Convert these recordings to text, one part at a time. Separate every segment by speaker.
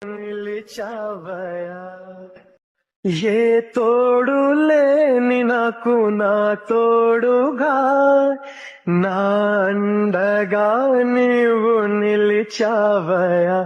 Speaker 1: నిలిచావయా ఏ తోడు లేని నాకు నా తోడుగా నా అండగా నీవు నిలిచావయా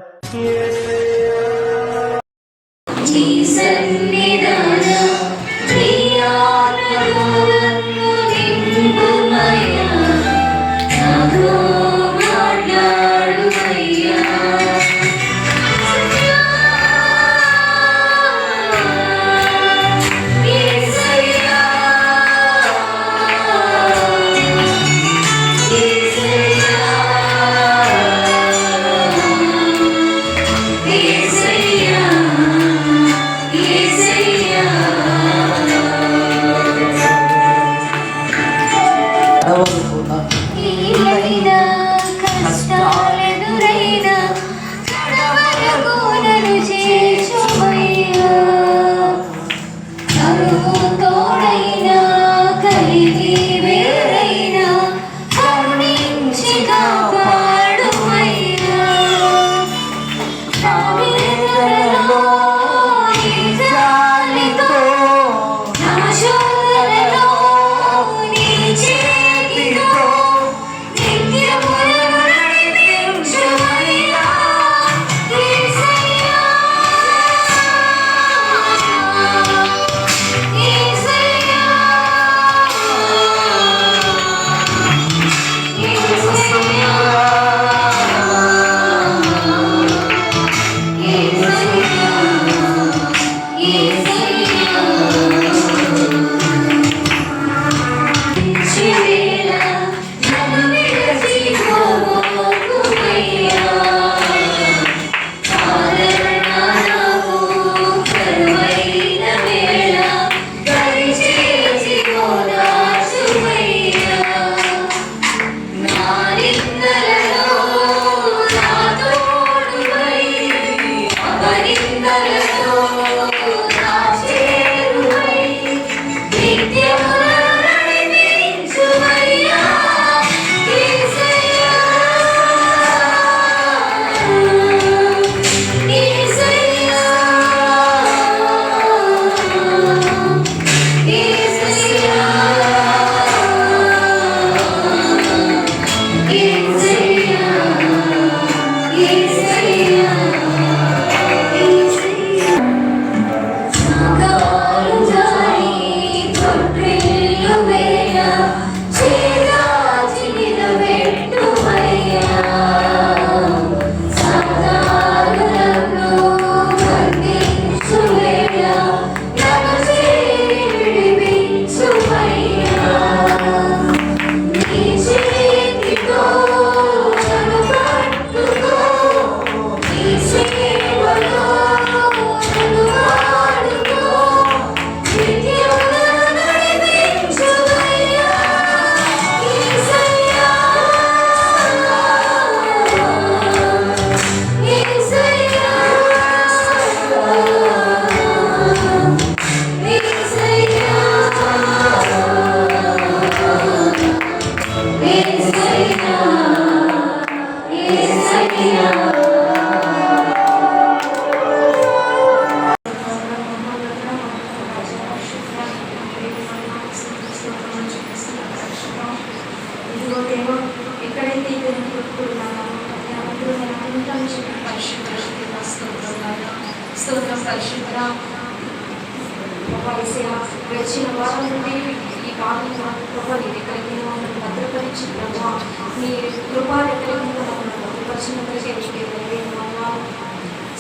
Speaker 2: వచ్చిన వారం నుండి ఈ కాలం ప్రభావ నీ దగ్గరికి భద్రపరిచి ప్రభావ నీ కృపా దగ్గరికి భద్రపరిచినందుకే నీకే ధైర్యంగా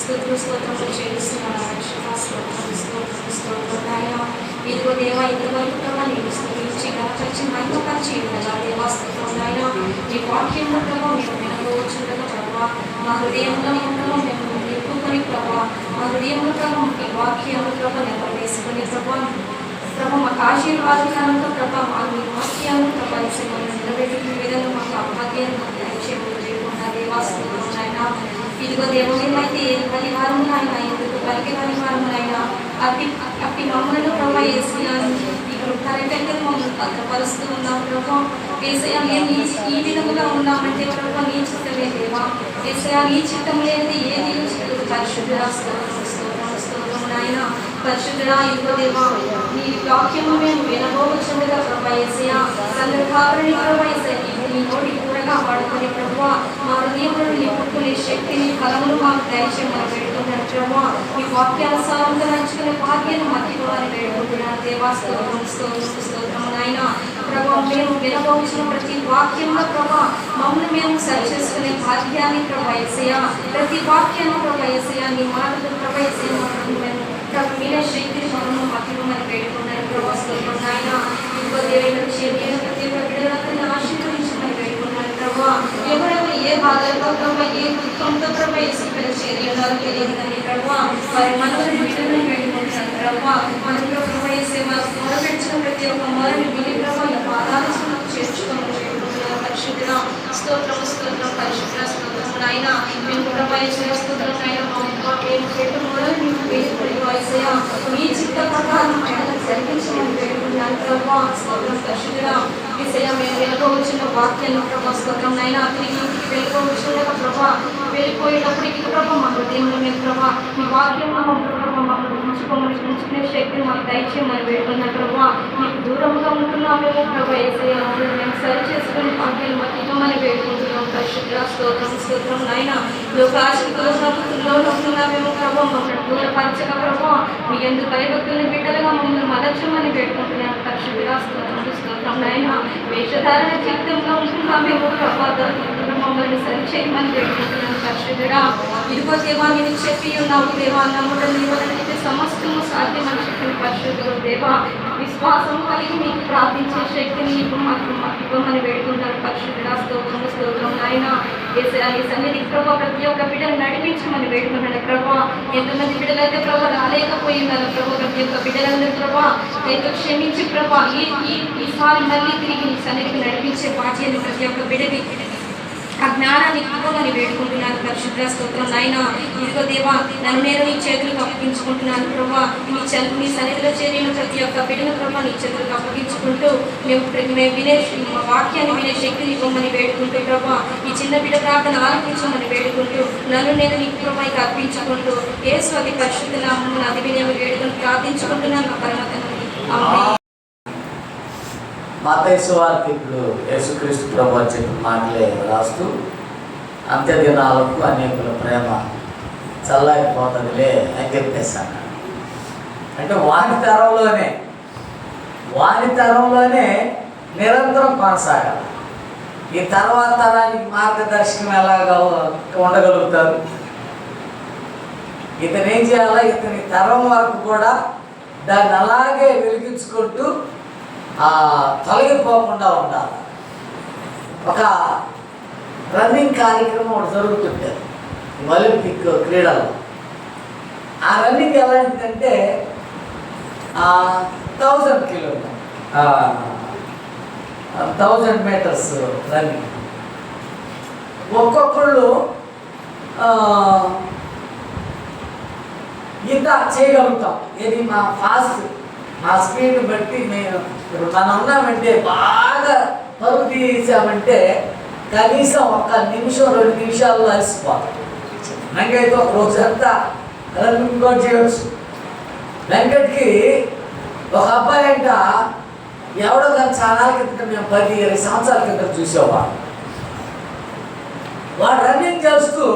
Speaker 2: స్తోత్రం చేస్తున్నాను ఇదిగో దేవా ఇంతవరకు ప్రభావ నేను స్థుతించి గణపరిచి మహిమపరిచి ఉండగా దేవా స్తోత్రం నాయన నీ వాక్యంలో ప్రభావ మేము వినగవచ్చుండగా ప్రభావ మా హృదయంలో ప్రభావ మేము నింపుకొని ప్రభావ మా హృదయంలో ప్రభావ ఈ వాక్యాలు ప్రభావ నేను వేసుకొని ప్రభావ మాకు ఆశీర్వాదకరంగా ప్రభావ మా మీ వాక్యాలు ప్రభావ నిలబెట్టిన విధంగా మాకు అభాగ్యాన్ని చేయకుండా దేవా స్తోత్రం నాయన ఇదిగో దేవునిమైతే ఏ పరిహారం అయినా ఎందుకు పలికి పరిహారం అయినా అట్టి మమ్మల్ని ప్రభావ వేసినాను ఇప్పుడు కరెక్ట్గా మమ్మల్ని భద్రపరుస్తూ ఉన్నాం ప్రభావ ఏసయా మేము ఈ విధముగా ఉన్నామంటే ప్రభావ నీ చిత్తమే దేవా ఏసయా నీ చిత్తం లేనిది ఏది పరిశుద్ధుడా స్తోత్రం స్తోత్రం స్తోత్రం నాయన పరిశుద్ధుడా ఇదిగో దేవా నీ వాక్యము మేము వినబోచుండగా ప్రభా యేసయ్యా సందర్భాలని ప్రభా యేసయ్యా నీ నోటి కూరగా వాడుకొని ప్రభువా మా హృదయంలో నింపుకునే శక్తిని బలమును మాకు దయచేయమని వేడుకుంటున్నాను ప్రభువా మీ వాక్యానుసారంగా నడుచుకునే భాగ్యాన్ని మర్చిపోవాలని వేడుకుంటున్నాను దేవా స్తోత్రం స్తోత్రం స్తోత్రం నాయన ప్రభా మేము వినబోచిన ప్రతి వాక్యంలో ప్రభా మమ్మల్ని మేము సరి చేసుకునే భాగ్యాన్ని ప్రభా యేసయ్యా ప్రతి వాక్యాన్ని ప్రభా యేసయ్యా నీ మాటలు ప్రభా యేసయ్యా మేము ప్రభు మీరే శక్తిని మమ్మల్ని మర్చిపోమని వేడుకుంటున్నాను ప్రభా స్తోత్రం నాయన ఇంకో దేవుని చేసిన ప్రతి ఒక్క బిడ్డలందరినీ ఆశీర్వదించమని వేడుకుంటున్నాను ప్రభా ఎవరెవరు ఏ బాధలతో ప్రభా ఏ దుఃఖంతో ప్రభా యేసుపై చేరినారో తెలియదు కానీ ప్రభా వారి మనసుని బిడ్డలను వేడుకుంటున్నాను ప్రభా మనలో ప్రభా యేసే వారు మొదలుపెట్టిన ప్రతి ఒక్క మొదటి విని ప్రభా ఈ పాదాలను చేర్చుకోమని వేడుకుంటున్నాను పరిశుద్ధుడా స్తోత్రం స్తోత్రం పరిశుద్ధ స్తోత్రం నాయన మేము ప్రభా యేసే స్తోత్రం నాయన మేము పెట్టు మొదలు మీకు వేడుకునే యేసయ్యా మీ చిత్త ప్రకారం ఆయన జరిగించమని వేడుకుంటున్నాను ప్రభా స్తోత్రం పరిశుద్ధుడా యేసయ్యా మేము వెళ్ళిపోవచ్చిన వాక్యాన్ని ప్రభా స్తోత్రం నాయన తిరిగి ఇంటికి వెళ్ళిపోవచ్చుండగా ప్రభా వెళ్ళిపోయేటప్పటికి ప్రభా మా హృదయంలో మేము ప్రభా మీ వాక్యంలో ప్రభా మమ్మల్ని ఉంచుకునే శక్తిని మాకు దయచేయమని వేడుకున్నాను ప్రభా మీకు దూరంగా ఉంటున్నామేమో ప్రభా యేసయ్యా మేము సరి చేసుకుని వాక్యాన్ని మాకు ఇవ్వమని వేడుకుంటున్నాం పరిశుద్ధ స్తోత్రం స్తోత్రం నాయన లోకాశక్తుల ప్రభుత్వంలో ఉంటున్నామేమో ప్రభా మమ్మల్ని దూరపరచక ప్రభా మీ ఎందుకు భయభక్తుల్ని బిడ్డలుగా మమ్మల్ని మలచమని వేడుకుంటున్నాను పరిశుద్ధ స్తోత్రం స్తోత్రం నాయన వేషధారణ జీవితంలో ఉంటున్నామేమో ప్రభా మమ్మల్ని సరి చేయమని వేడుకుంటున్నాను పరిశుద్ధుడా ఇదిగో దేవా నేను చెప్పి ఉన్నావు దేవా నమ్ముడని ఇవ్వాలంటే సమస్తము సాధ్యమని చెప్పిన పరిశుద్ధుడు దేవా విశ్వాసం కలిగి మీకు ప్రార్థించే శక్తిని మాకు ఇవ్వమని వేడుకుంటారు పరిశుద్ధుడా స్తోత్రం స్తోత్రం నాయన యేసయ్యా నీ సన్నిధికి ప్రభా ప్రతి ఒక్క బిడ్డను నడిపించమని వేడుకున్నాడు ప్రభా ఎంతమంది బిడ్డలైతే ప్రభా రాలేకపోయి ఉన్నారు ప్రభా ప్రతి ఒక్క బిడ్డలందరూ ప్రభా అయితే క్షమించి ప్రభా ఈసారి మళ్ళీ తిరిగి నీ సన్నిధికి నడిపించే బాధ్యత ప్రతి ఒక్క బిడ్డకి ఆ జ్ఞానాన్ని ఇవ్వమని వేడుకుంటున్నాను పరిశుద్ధ స్తోత్రం నాయన ఇదిగో దేవా నన్ను నేను నీ చేతులకు అప్పగించుకుంటున్నాను ప్రభా నీ సన్నిధిలో చేరిన ప్రతి ఒక్క బిడ్డను ప్రభా నీ చేతులకు అప్పగించుకుంటూ మేము వినే వాక్యాన్ని వినే శక్తిని ఇవ్వమని వేడుకుంటూ ప్రభా ఈ చిన్న బిడ్డ ప్రార్థన ఆలకించమని వేడుకుంటూ నన్ను నేను నీ ప్రభాకి అర్పించుకుంటూ యేసు అతి పరిశుద్ధ నామమున అది వినేవి వేడుకొని ప్రార్థించుకుంటున్నాను నా పరమ తండ్రి.
Speaker 3: మత్తయి సువార్త ఇప్పుడు యేసుక్రీస్తు ప్రభువు చెప్పిన మాటలే రాస్తూ అంత్య దినాలకు అనేకుల ప్రేమ చల్లారిపోతుందిలే అని చెప్పేశాను. అంటే వాని తరంలోనే నిరంతరం కొనసాగాలి. ఈ తర్వాత తరానికి మార్గదర్శకం ఎలాగా ఉండగలుగుతారు? ఇతను ఏం చేయాలా? ఇతని తరం వరకు కూడా దాన్ని అలాగే వెలిగించుకుంటూ తొలగిపోకుండా ఉండాలి. ఒక రన్నింగ్ కార్యక్రమం ఒకటి జరుగుతుంటుంది ఒలింపిక్ క్రీడల్లో. ఆ రన్నింగ్ ఎలాంటిదంటే 1000 కిలోమీటర్ 1000 మీటర్స్ రన్నింగ్. ఒక్కొక్కళ్ళు ఇంత చేయగలుగుతాం. ఇది మా స్పీడ్ బట్టి మేము ఇప్పుడు మనం ఉన్నామంటే బాగా పరుగు తీసామంటే కనీసం 1 నిమిషం 2 నిమిషాల్లో అలసిపోతాం. వెంకటకి ఒక రోజంతా రన్నింగ్ కూడా చేయవచ్చు. వెంకట్కి ఒక అబ్బాయి అంట ఎవడో కానీ చాలా కింద మేము 10-20 సంవత్సరాల కింద చూసేవాడు. వాడు రన్నింగ్ చేస్తూ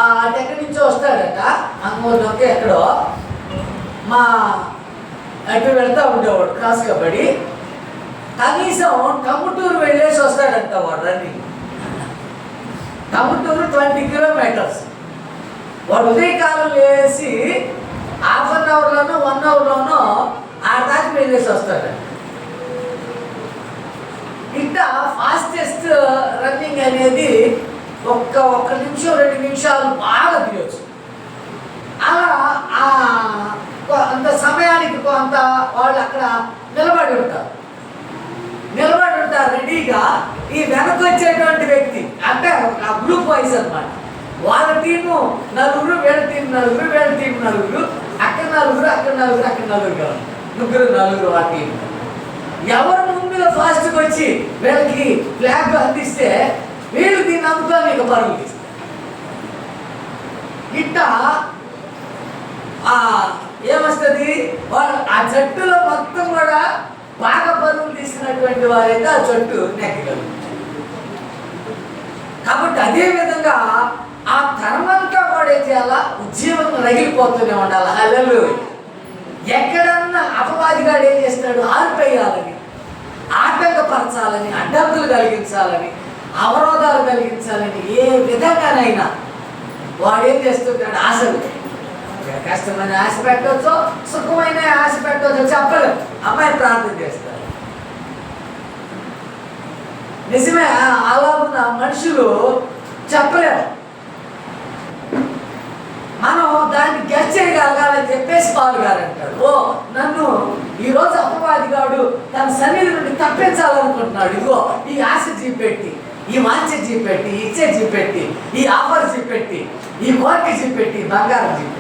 Speaker 3: అటు ఎక్కడి నుంచో వస్తాడట, అంగూరులోకి ఎక్కడో మా అటు వెళ్తూ ఉండేవాడు క్రాస్ కబడ్డీ. కనీసం టంగుటూరు వెళ్ళేసి వస్తాడంట వాడు రన్నింగ్. టంగుటూరు 20 కిలోమీటర్స్. వాడు ఉదయకాలం వేసి ½ అన్ అవర్లోనో 1 అవర్లోనో ఆ దాకా వెళ్ళేసి వస్తాడంట. ఇట్లా ఫాస్టెస్ట్ రన్నింగ్ అనేది 1 నిమిషం 2 నిమిషాలు బాగా తీయచ్చు. అలా అంత సమయానికి కొంత వాళ్ళు అక్కడ నిలబడి ఉంటారు రెడీగా. ఈ వెనక్కి వచ్చేటువంటి వ్యక్తి అంటే ఆ గ్రూప్ వైజ్ అన్నమాట. వాళ్ళ టీము నలుగురు, వీళ్ళ టీం నలుగురు, వీళ్ళ టీం నలుగురు, అక్కడ నలుగురు, అక్కడ నలుగురు, అక్కడ నలుగురు, నలుగురు ఆ టీం. ఎవరు ముందుగా ఫాస్ట్గా వచ్చి వీళ్ళకి ఫ్లాగ్ అందిస్తే వీళ్ళు దీన్ని అందుకొని ఇక పరుగులు తీస్తారు. ఇట్ట ఏమొస్తుంది, వాళ్ళు ఆ జట్టులో మొత్తం కూడా బాగా పరుగులు తీసినటువంటి వారైతే ఆ జట్టు నెగ్గగలరు. కాబట్టి అదే విధంగా ఆ తరమంతా కూడా ఏం చేయాలా, ఉద్యోగం రగిలిపోతూనే ఉండాలి. హల్లెలూయా. ఎక్కడన్నా అపవాదిగాడు ఏం చేస్తాడు, ఆర్పేయాలని, ఆటంకపరచాలని, అడ్డంకులు కలిగించాలని, అవరోధాలు కలిగించాలని ఏ విధంగానైనా వాడు ఏం చేస్తుంటాడు, ఆశలు. కష్టమైన ఆశ పెట్టవచ్చు, సుఖమైన ఆశ పెట్టవచ్చు, చెప్పలేము. అమ్మాయి ప్రార్థన చేస్తారు. నిజమే, అలా ఉన్న మనుషులు చెప్పలేము. మనం దాన్ని గెస్ చేయగలగాలని చెప్పేసి పాలు గారు అంటాడు, ఓ నన్ను ఈరోజు అపవాదిగాడు తన సన్నిధి నుండి తప్పించాలనుకుంటున్నాడు. ఇదిగో ఈ ఆశ చూపెట్టి, ఈ వాంఛ చూపెట్టి, ఈ ఇచ్చే చూపెట్టి, ఈ ఆఫర్ చూపెట్టి, ఈ కోరిక చూపెట్టి, బంగారం చూపెట్టి.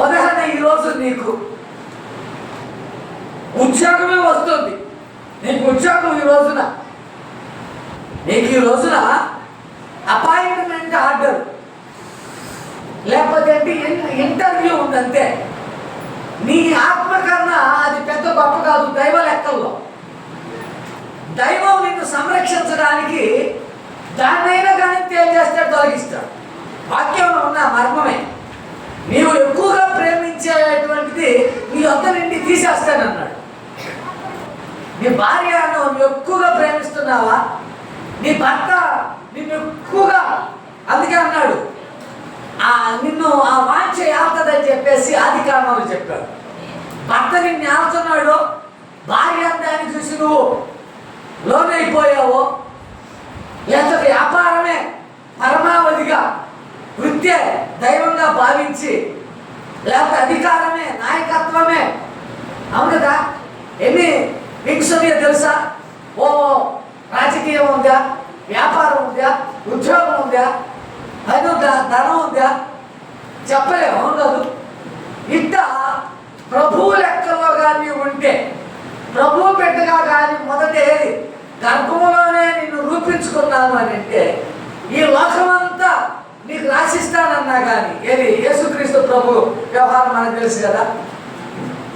Speaker 3: ఉదాహరణ, ఈరోజు నీకు ఉద్యోగమే వస్తుంది. నీకు ఉద్యోగం ఈ రోజున, నీకు ఈ రోజున అపాయింట్మెంట్ ఆర్డర్, లేకపోతే ఇంటర్వ్యూ ఉందంతే. నీ ఆత్మ కన్నా అది పెద్ద గొప్ప కాదు దైవ లెక్కల్లో. దైవం నిన్ను సంరక్షించడానికి దాన్నైనా కానీ తేల్చేస్తాడు, తొలగిస్తాడు. వాక్యంలో ఉన్న మర్మమే. నీవు ఎక్కువగా ప్రేమించేటువంటిది నీ వద్ద నుండి తీసేస్తానన్నాడు. నీ భార్యను ఎక్కువగా ప్రేమిస్తున్నావా, నీ భర్త నిన్ను ఎక్కువగా, అందుకే అన్నాడు నిన్ను ఆ వాంఛ ఏల్తదని చెప్పేసి ఆది కారణంలో చెప్పాడు. భర్త నిన్ను ఏల్తున్నాడు, భార్య దాన్ని చూసి నువ్వు లోనైపోయావు, లేకపోతే వ్యాపారమే పరమావధిగా, వృత్తే దైవంగా భావించి, లేకపోతే అధికారమే నాయకత్వమే, అవును కదా. ఎన్ని వింగ్స్ ఉన్నాయో తెలుసా? ఓ రాజకీయం ఉందా, వ్యాపారం ఉందా, ఉద్యోగం ఉందా, అది ఉందా, ధనం ఉందా, చెప్పలేము. అవును కాదు. ఇట్ట ప్రభువు లెక్కలో కానీ ఉంటే, ప్రభువు బిడ్డగా కానీ మొదటి గర్భంలోనే నిన్ను రూపించుకున్నాను అని అంటే, ఈ లోకమంతా నీకు రాసిస్తానన్నా కానీ యేసుక్రీస్తు ప్రభు వ్యవహారం మనకు తెలుసు కదా.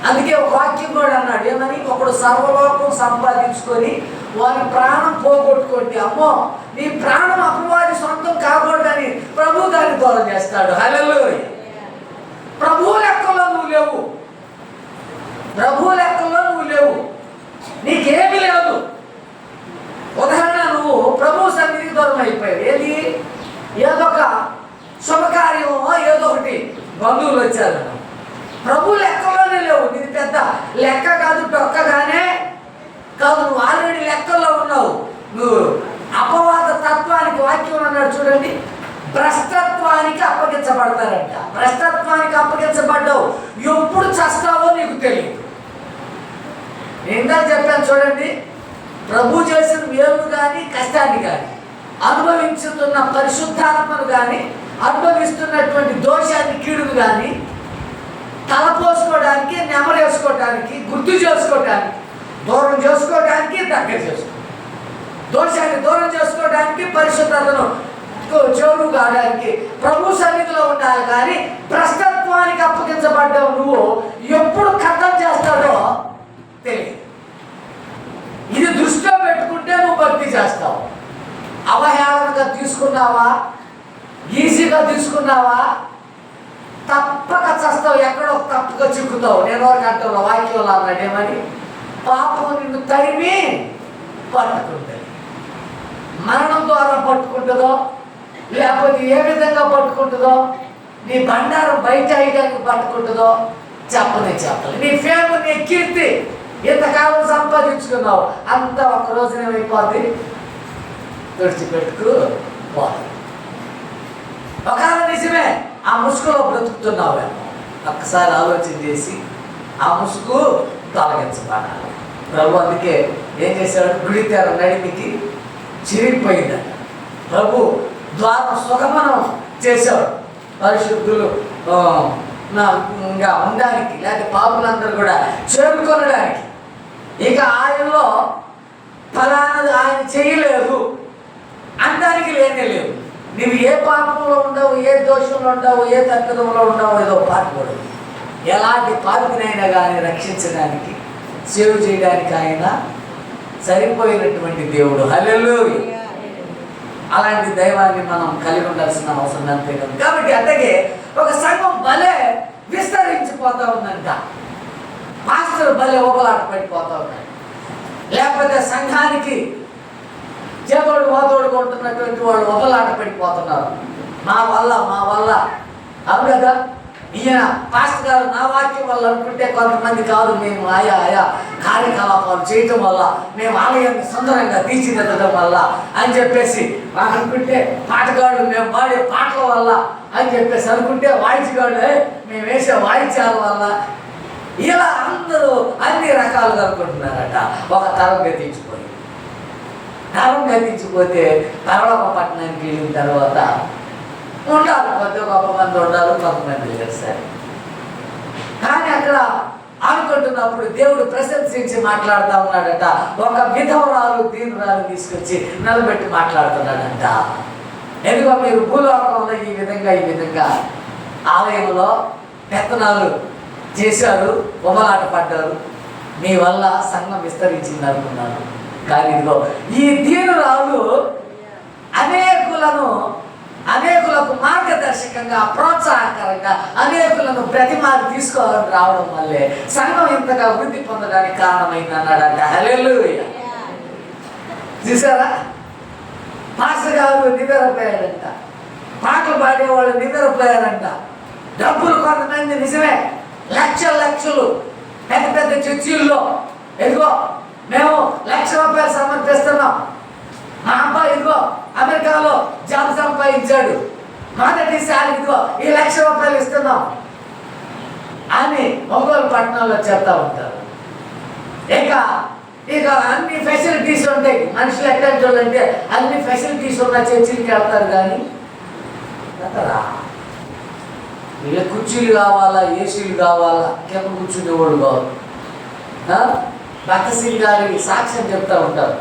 Speaker 3: అందుకే ఒక వాక్యం కూడా అన్నాడు, ఏమని, ఒకడు సర్వలోకం సంపాదించుకొని వారి ప్రాణం పోగొట్టుకోండి, అమ్మో నీ ప్రాణం అపవాది సొంతం కాకూడదని ప్రభు దాన్ని దూరం చేస్తాడు. హల్లెలూయా. ప్రభు లెక్కలో నువ్వు లేవు, ప్రభు లెక్కలో నువ్వు లేవు, నీకేమీ లేదు. ఉదాహరణ, నువ్వు ప్రభు సన్నిధికి దూరం అయిపోయావు. ఏదో ఒక శుభకార్యమో ఏదో ఒకటి బంధువులు వచ్చారు, ప్రభు లెక్కలోనే లేవు. నీది పెద్ద లెక్క కాదు, డొక్కగానే కాదు, నువ్వు ఆల్రెడీ లెక్కల్లో ఉన్నావు. నువ్వు అపవాద తత్వానికి వాక్యం అన్నాడు చూడండి, భ్రష్టత్వానికి అప్పగించబడతారంట. భ్రష్టత్వానికి అప్పగించబడ్డావు, ఎప్పుడు చస్తావో నీకు తెలియదు. నేను చెప్పాను చూడండి, ప్రభు చేసిన మేలు కానీ కష్టాన్ని కానీ, అనుభవించుతున్న పరిశుద్ధాత్మను కానీ, అనుభవిస్తున్నటువంటి దోషాన్ని కీడును కానీ తలపోసుకోవడానికి, నెమరేసుకోవడానికి, గుర్తు చేసుకోవడానికి, దూరం చేసుకోవడానికి, దగ్గర చేసుకోవడానికి, దోషాన్ని దూరం చేసుకోవడానికి, పరిశుద్ధతను చెవులు కావడానికి ప్రభు సన్నిధిలో ఉండాలి. కానీ భ్రష్టత్వానికి అప్పగించబడ్డావు, నువ్వు ఎప్పుడు కథం చేస్తాడో తెలియదు. ఇది దృష్టిలో పెట్టుకుంటే నువ్వు భక్తి చేస్తావు. అవహేళనగా తీసుకున్నావా, ఈజీగా తీసుకున్నావా, తప్పక చస్తావు, ఎక్కడో తప్పక చిక్కుతావు. నేను వరకు అంటున్నా, వాక్యంలో అన్నాడు ఏమని, పాపం నిన్ను తరిమి పట్టుకుంటుంది. మరణం ద్వారా పట్టుకుంటుందో, లేకపోతే ఏ విధంగా పట్టుకుంటుందో, నీ బండారం బయట అయ్యడానికి పట్టుకుంటుందో చెప్పలేదు. నీ ఫేమ్, నీ కీర్తి ఎంతకాలం సంపాదించుకున్నావు, అంతా ఒక్కరోజు ఏమైపోద్ది, తుడిచిపెట్టుకు పోతుంది. ఒకవేళ నిజమే ఆ ముసుగులో బ్రతుకుతున్నావేమో, ఒక్కసారి ఆలోచన చేసి ఆ ముసుగు తొలగించబడాలి. ప్రభు అందుకే ఏం చేశాడు, గుడి తెర నడిమికి చిరిగిపోయిందట. ప్రభు ద్వారా సుగమనం చేశాడు, పరిశుద్ధులు ఉండడానికి, లేకపోతే పాపులందరూ కూడా చేరుకొనడానికి. ఇక ఆయనలో ఫలానది ఆయన చేయలేదు అనడానికి లేనే లేదు. నువ్వు ఏ పాపంలో ఉండవు, ఏ దోషంలో ఉండవు, ఏ తప్పిదంలో ఉండవు, ఏదో పాటుపడు. ఎలాంటి పాపినైనా కానీ రక్షించడానికి, సేవ్ చేయడానికి ఆయన సరిపోయినటువంటి దేవుడు. హల్లెలూయా. అలాంటి దైవాన్ని మనం కలిగి ఉండాల్సిన అవసరం అంతే కదా. కాబట్టి అట్లాగే ఒక సంఘం భలే విస్తరించిపోతూ ఉందంట. పాస్టర్ భలే ఓబలాట పడిపోతూ ఉన్నాడు. లేకపోతే సంఘానికి చేతోడు వాతోడు కొంటున్నటువంటి వాళ్ళు ఓబలాట పడిపోతున్నారు. మా వల్ల అవును కదా. ఈయన పాస్టర్ గారు నా వాక్యం వల్ల అనుకుంటే కొంతమంది కాదు, మేము ఆయా కార్యకలాపాలు చేయటం వల్ల, మేము ఆలయాన్ని సుందరంగా తీర్చిదిద్దడం వల్ల అని చెప్పేసి అనుకుంటే, పాటగాళ్ళు మేము పాడే పాటల వల్ల అని చెప్పేసి అనుకుంటే, వాయిద్యగాళ్ళు మేము వేసే వాయిద్యాల వల్ల, ఇలా అందరూ అన్ని రకాలుగా అనుకుంటున్నారట. ఒక తరం గతించిపోతే పరలోక పట్టణానికి వెళ్ళిన తర్వాత ఉండాలి, కొద్ది గొప్ప మంది ఉండాలి, కొంతమంది చేస్తారు. కానీ అక్కడ అనుకుంటున్నప్పుడు దేవుడు ప్రశంసించి మాట్లాడుతూ ఉన్నాడట. ఒక విధవరాలు దీనురాలు తీసుకొచ్చి నిలబెట్టి మాట్లాడుతున్నాడంట. ఎందుకో మీరు భూలోకంలో ఈ విధంగా ఆలయంలో పెత్తనాలు చేశారు, ఉమలాట పడ్డారు, మీ వల్ల సంఘం విస్తరించింది అనుకున్నాను. కానీ ఇదిగో ఈ దీనురాలు అనేకులకు మార్గదర్శకంగా, ప్రోత్సాహకరంగా అనేకులను ప్రతిమాలు తీసుకోవాలని రావడం వల్లే సంఘం ఇంతగా వృద్ధి పొందడానికి కారణమైంది అన్నాడంట. హల్లెలూయా. చూసారా, పాస్టర్ గారు నిద్రపోయాడంట, పాటలు పాడేవాళ్ళు నిద్రపోయారంట, డబ్బులు కొంతమంది నిజమే లక్షలు పెద్ద చర్చిల్లో ఎదుగో మేము ₹1,00,000 సమర్పిస్తున్నాం, మా అబ్బాయి ఇదిగో అమెరికాలో జాబ్ సంపాదించాడు, మొదటిసారి ఇదిగో ఈ ₹1,00,000 ఇస్తున్నాం అని ఒంగోలు పట్టణంలో చెప్తా ఉంటారు. ఇక అన్ని ఫెసిలిటీస్ ఉంటాయి. మనుషులు ఎట్లాంటి వాళ్ళు అంటే అన్ని ఫెసిలిటీస్ ఉన్న చర్చికి వెళ్తారు. కానీ వీళ్ళ కుర్చీలు కావాలా, ఏసీలు కావాలా, కింద కూర్చునేవాడు కావాలి. భక్త సింగ్ గారి సాక్ష్యం చెప్తా ఉంటారు.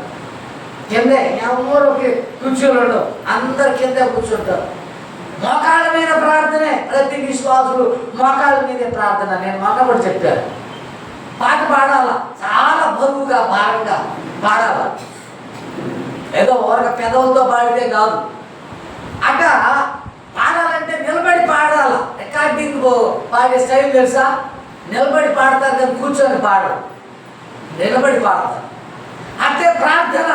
Speaker 3: కిందే ఎవరికి కూర్చోలు ఉండవు, అందరు కిందే కూర్చుంటారు. మోకాళ్ళ మీద ప్రార్థనే, ప్రతి విశ్వాసులు మోకాళ్ళ మీదే ప్రార్థన. నేను మొక్కబడి చెప్పాను, పాట పాడాలా, చాలా బరువుగా భారంగా పాడాలా, ఏదో ఒక పెదవులతో పాడితే కాదు. అట్లా పాడాలంటే నిలబడి పాడాలా. రికార్డింగ్ పాడే స్టైల్ తెలుసా? నిలబడి పాడతారు కానీ కూర్చొని పాడరు, నిలబడి పాడతారు. అంటే ప్రార్థన,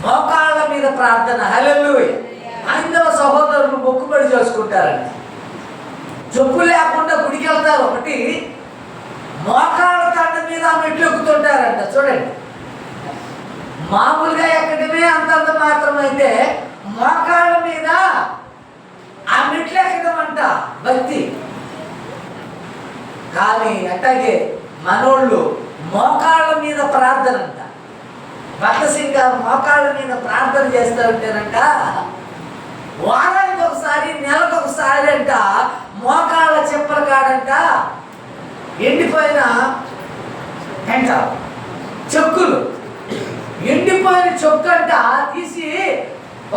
Speaker 3: మోకాళ్ళ మీద ప్రార్థన. హల్లెలూయా. హైందవ సహోదరులు మొక్కుబడి చేసుకుంటారండి, చెప్పు లేకుండా గుడికి వెళ్తారు. ఒకటి మోకాళ్ళ తండ మీద మెట్లు ఎక్కుతుంటారంట. చూడండి, మామూలుగా ఎక్కడమే అంతంత మాత్రమైతే మోకాళ్ళ మీద ఆ మెట్లు ఎక్కడం అంట భక్తి. కానీ అట్లాగే మనోళ్ళు మోకాళ్ళ మీద ప్రార్థన అంట. భక్త సింగ్ గారు మోకాళ్ళ మీద ప్రార్థన చేస్తారంటేనంట, వారానికి ఒకసారి, నెలకు ఒకసారి అంట మోకాళ్ళ చెప్పుల కాడంట ఎండిపోయిన చెక్కులు, ఎండిపోయిన చెక్కు అంట తీసి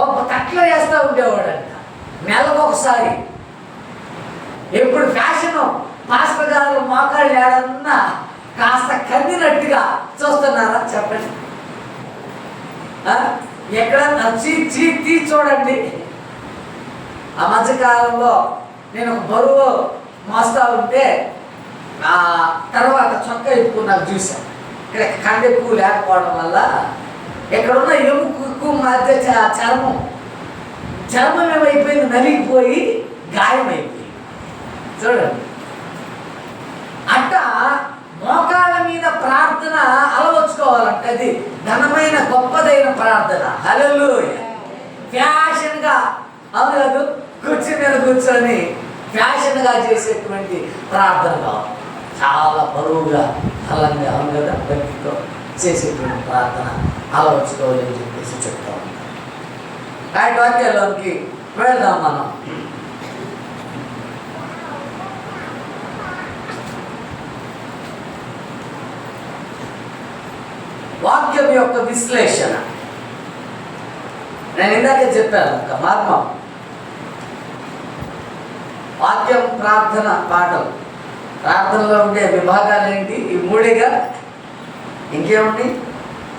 Speaker 3: ఒక తట్లో వేస్తూ ఉండేవాడంట నెలకు ఒకసారి. ఎప్పుడు ఫ్యాషను పాస్టర్ గారు మోకాళ్ళు ఏడన్నా కాస్త కందినట్టుగా చూస్తున్నారా చెప్పండి? ఎక్కడన్నా తీసి చూడండి. ఆ మధ్యకాలంలో నేను ఒక బరువు మోస్తా ఉంటే తర్వాత చొక్కా ఇప్పుకున్నాను చూసాను. ఇక్కడ కండ ఎక్కువ లేకపోవడం వల్ల ఎక్కడున్న ఎముకు మధ్య చర్మం ఏమైపోయింది, నలిగిపోయి గాయమైపోయింది. చూడండి, అట్టా మోకాళ్ళ మీద ప్రార్థన అలవర్చుకోవాలంటే అది ఘనమైన గొప్పదైన ప్రార్థన. హల్లెలూయా. ఫ్యాషన్గా అవును కాదు, కుర్చీ మీద కూర్చొని ఫ్యాషన్గా చేసేటువంటి ప్రార్థన కావాలి. చాలా బరువుగా బలంగా అవును కదా భక్తితో చేసేటువంటి ప్రార్థన అలవర్చుకోవాలని చెప్పేసి చెప్తా ఉంటాం. ఆయన వాక్యాల్లోకి వెళ్దాం మనం. వాక్యం యొక్క విశ్లేషణ. నేను ఇందాకే చెప్పాను ఒక మర్మం. వాక్యం, ప్రార్థన, పాటలు. ప్రార్థనలో ఉండే విభాగాలు ఏంటి? ఈ మూడేగా. ఇంకేముంది?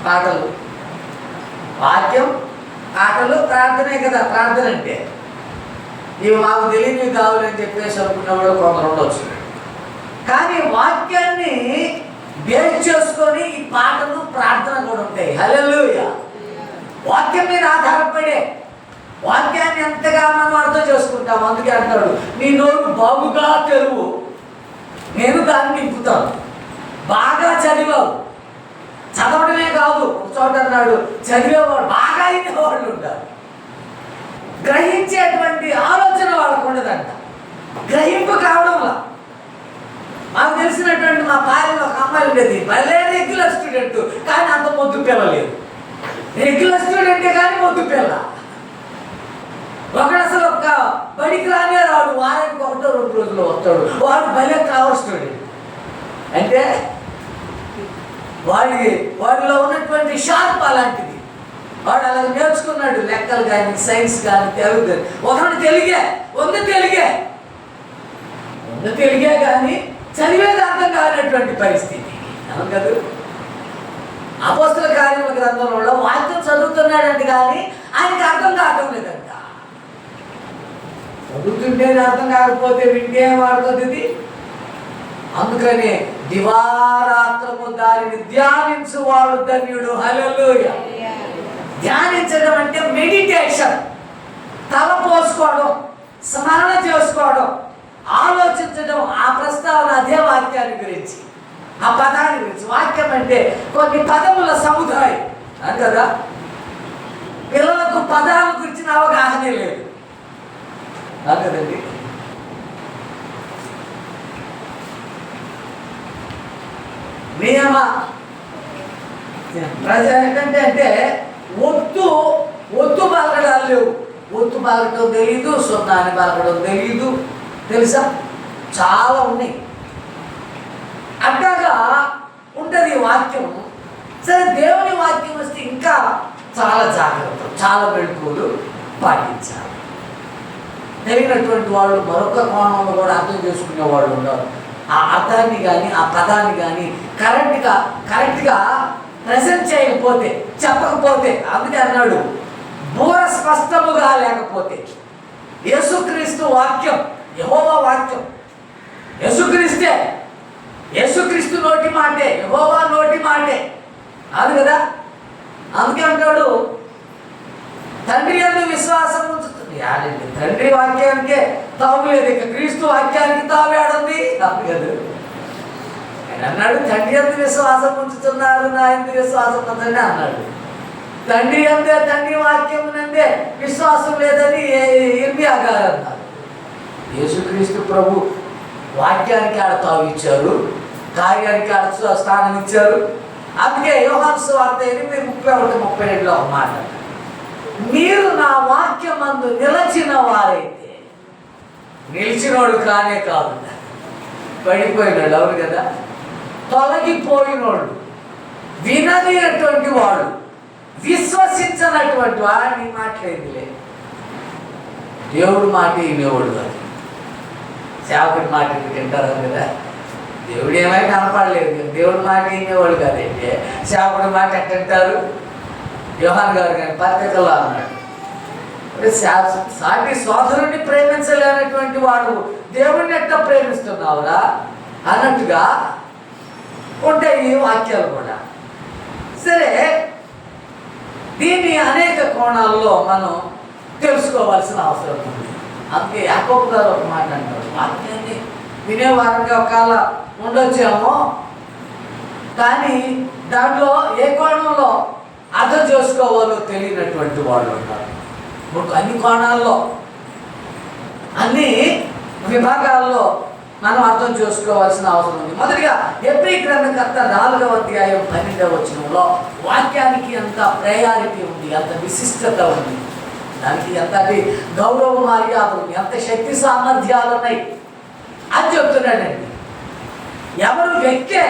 Speaker 3: పాటలు, వాక్యం, పాటలు, ప్రార్థనే కదా ప్రార్థన అంటే. ఇవి మాకు తెలియనివి కావాలని చెప్పేసి అనుకున్నవాడు కొందరు ఉండొచ్చు. కానీ వాక్యాన్ని బేస్ చేసుకొని ఈ పాటలు, ప్రార్థన కూడా ఉంటాయి. హల్లెలూయా. వాక్యం మీద ఆధారపడే వాక్యాన్ని ఎంతగా మనం అర్థం చేసుకుంటాం. అందుకే అంటాడు, నీ నోరు బాగుగా తెరువు, నేను దాన్ని నింపుతాను. బాగా చదివావు, చదవడమే కాదు, ఒక చోట అన్నాడు చదివేవాడు బాగా అయినవాళ్ళు ఉంటారు. గ్రహించేటువంటి ఆలోచన వాళ్ళకు ఉండదంట. గ్రహింపు కావడంలా. మాకు తెలిసినటువంటి మా పాలెంలో ఒక అమ్మాయి ఉండేది, భలే రెగ్యులర్ స్టూడెంట్, కానీ అంత మొద్దు పిల్లలేదు. రెగ్యులర్ స్టూడెంటే కానీ మొద్దు పిల్ల. ఒకడు అసలు ఒక్క బడికి రానే రాడు, వారానికి 1-2 రోజులు వస్తాడు. వాడు భలే కావర్ స్టూడెంట్. అంటే వాడిలో ఉన్నటువంటి షార్ప్ అలాంటిది. వాడు అలా నేర్చుకున్నాడు, లెక్కలు కానీ, సైన్స్ కానీ, తెలుగు కానీ. ఒకడు తెలుగే కానీ చదివేది అర్థం కానటువంటి పరిస్థితి. అవును కదా. అపోస్తల కార్యముల గ్రంథంలో వాక్యం చదువుతున్నాడంటే కానీ ఆయనకి అర్థం కావటం లేదంట. చదువుతుంటే అర్థం కాకపోతే వింటే ఏమడుతుంది ఇది? అందుకని దివారాత్రము దానిని ధ్యానించువాడు ధన్యుడు. హల్లెలూయా. ధ్యానించడం అంటే మెడిటేషన్, తల పోసుకోవడం, స్మరణ చేసుకోవడం, ఆలోచించడం. ఆ ప్రస్తావన అదే వాక్యాన్ని గురించి, ఆ పదాన్ని గురించి. వాక్యం అంటే కొన్ని పదముల సముదాయం అని కదా. పిల్లలకు పదాల గురించిన అవగాహనే లేదు కదండి. నియమ ఏంటంటే అంటే ఒత్తు పలకడాలు లేవు. ఒత్తు పలకడం తెలీదు, సున్నాని పలకడం తెలీదు. తెలుసా? చాలా ఉన్నాయి. అట్లాగా ఉంటుంది వాక్యం. సరే, దేవుని వాక్యం వస్తే ఇంకా చాలా జాగ్రత్తలు, చాలా మెళకువలు పాటించాలి. తెలియనటువంటి వాళ్ళు మరొక కోణంలో కూడా అర్థం చేసుకునే వాళ్ళు ఉన్నారు. ఆ అర్థాన్ని కానీ, ఆ పదాన్ని కానీ కరెక్ట్గా ప్రజెంట్ చేయకపోతే, చెప్పకపోతే, అందుకే అన్నాడు బూర స్పష్టముగా లేకపోతే. యేసుక్రీస్తు వాక్యం, యెహోవా వాక్యం, యేసుక్రీస్తు నోటి మాటే, యెహోవా నోటి మాటే. అది కదా. అందుకే అంటాడు తండ్రి యందు విశ్వాసం ఉంచుతుంది. తండ్రి వాక్యానికే తావులేదు, ఇక క్రీస్తు వాక్యానికి తావేడుంది. అది కదా. ఆయన అన్నాడు తండ్రి యందు విశ్వాసం ఉంచుతున్నారు, నా యందు విశ్వాసం ఉందని అన్నాడు. తండ్రి అందే, తండ్రి వాక్యం నందే విశ్వాసం లేదని ఇర్మియా గారు అన్నారు. యేసుక్రీస్తు ప్రభు వాక్యానికి ఆడ తావు ఇచ్చారు, కార్యానికి ఆడ స్థానం ఇచ్చారు. అందుకే యోహాను సువార్త 8:31-32 ఒక మాట, మీరు నా వాక్యమందు నిలచిన వారైతే. నిలిచినోడు కానే కాదు, పడిపోయినాడు. అవును కదా. తొలగిపోయినోడు, విననినటువంటి వాడు, విశ్వసించనటువంటి వాడిని మాట్లాడేదిలే. దేవుడు మాట వినేవాడు కాదు, సేవకుడి మాట వింటారు కదా. దేవుడు ఏమైనా కనపడలేదు, దేవుడి మాట వినేవాడు కాదంటే సేవకుడి మాట ఎట్టంటారు? యోహాను గారు కానీ పత్రికల్లో అన్నాడు, సాటి సోదరుడిని ప్రేమించలేనటువంటి వాడు దేవుడిని ఎట్లా ప్రేమిస్తున్నావురా అన్నట్టుగా ఉంటాయి ఈ వాక్యాలు కూడా. సరే, దీన్ని అనేక కోణాల్లో మనం తెలుసుకోవాల్సిన అవసరం ఉంది. అందుకే యాకోబు గారు ఒక మాట అంటారు, వాక్యాన్ని వినేవారంగా ఒకవేళ ఉండొచ్చేమో, కానీ దాంట్లో ఏ కోణంలో అర్థం చేసుకోవాలో తెలియనటువంటి వాళ్ళు ఉన్నారు. అన్ని కోణాల్లో, అన్ని విభాగాల్లో మనం అర్థం చేసుకోవాల్సిన అవసరం ఉంది. మొదటిగా హెబ్రీ గ్రంథకర్త 4వ అధ్యాయం 12వ వచనంలో వాక్యానికి ఎంత ప్రయారిటీ ఉంది, ఎంత విశిష్టత ఉంది, దానికి ఎంతటి గౌరవ మర్యాదలు, ఎంత శక్తి సామర్థ్యాలు ఉన్నాయి అని చెప్తున్నాడండి. ఎవరు వ్యక్తే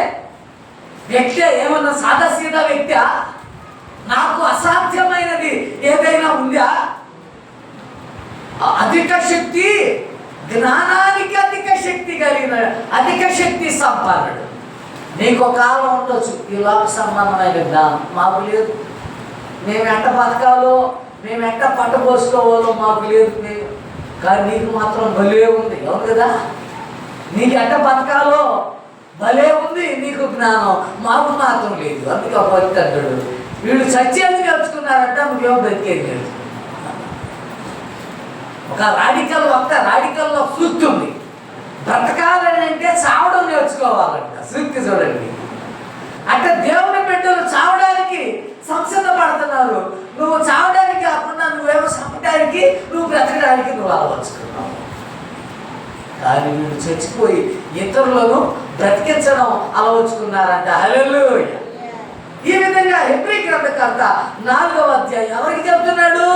Speaker 3: ఏమన్నా సాదాసీదా వ్యక్తి నాకు అసాధ్యమైనది ఏదైనా ఉందా? అధిక శక్తి, జ్ఞానానికి అధిక శక్తి కలిగిన అధిక శక్తి సంపన్నుడు. నీకు ఒక కాలం ఉండొచ్చు ఈ లోక సంబంధమైన జ్ఞానం, మాకు లేదు. మేము ఎట్ట బతకాలో, మేము ఎట్ట పట్టబోసుకోవాలో మాకు లేదు. కానీ నీకు మాత్రం భలే ఉంది, అవును కదా? నీకు ఎట్ట బతకాలో భలే ఉంది నీకు జ్ఞానం, మాకు మాత్రం లేదు. అందుకే ఒక వ్యక్తి అంటాడు, వీళ్ళు చచ్చేది నేర్చుకున్నారంట, నువ్వేమో బతికేది నేర్చుకున్నావు. ఒక రాడికల్లో సూక్తి ఉంది. బ్రతకాలని అంటే చావడం నేర్చుకోవాలంట, సూక్తి చూడండి. అంటే దేవుని బిడ్డలు చావడానికి సంసిద్ధపడుతున్నారు. నువ్వు చావడానికి కాకుండా నువ్వేమో చంపడానికి, నువ్వు బ్రతకడానికి నువ్వు అలవర్చుకున్నావు. కానీ వీళ్ళు చచ్చిపోయి ఇతరులను బ్రతికించడం అలవర్చుకున్నారంట. హల్లెలూయా. ఈ విధంగా హెబ్రీ గ్రంథకర్త 4వ అధ్యాయం ఎవరికి చెప్తున్నాడు?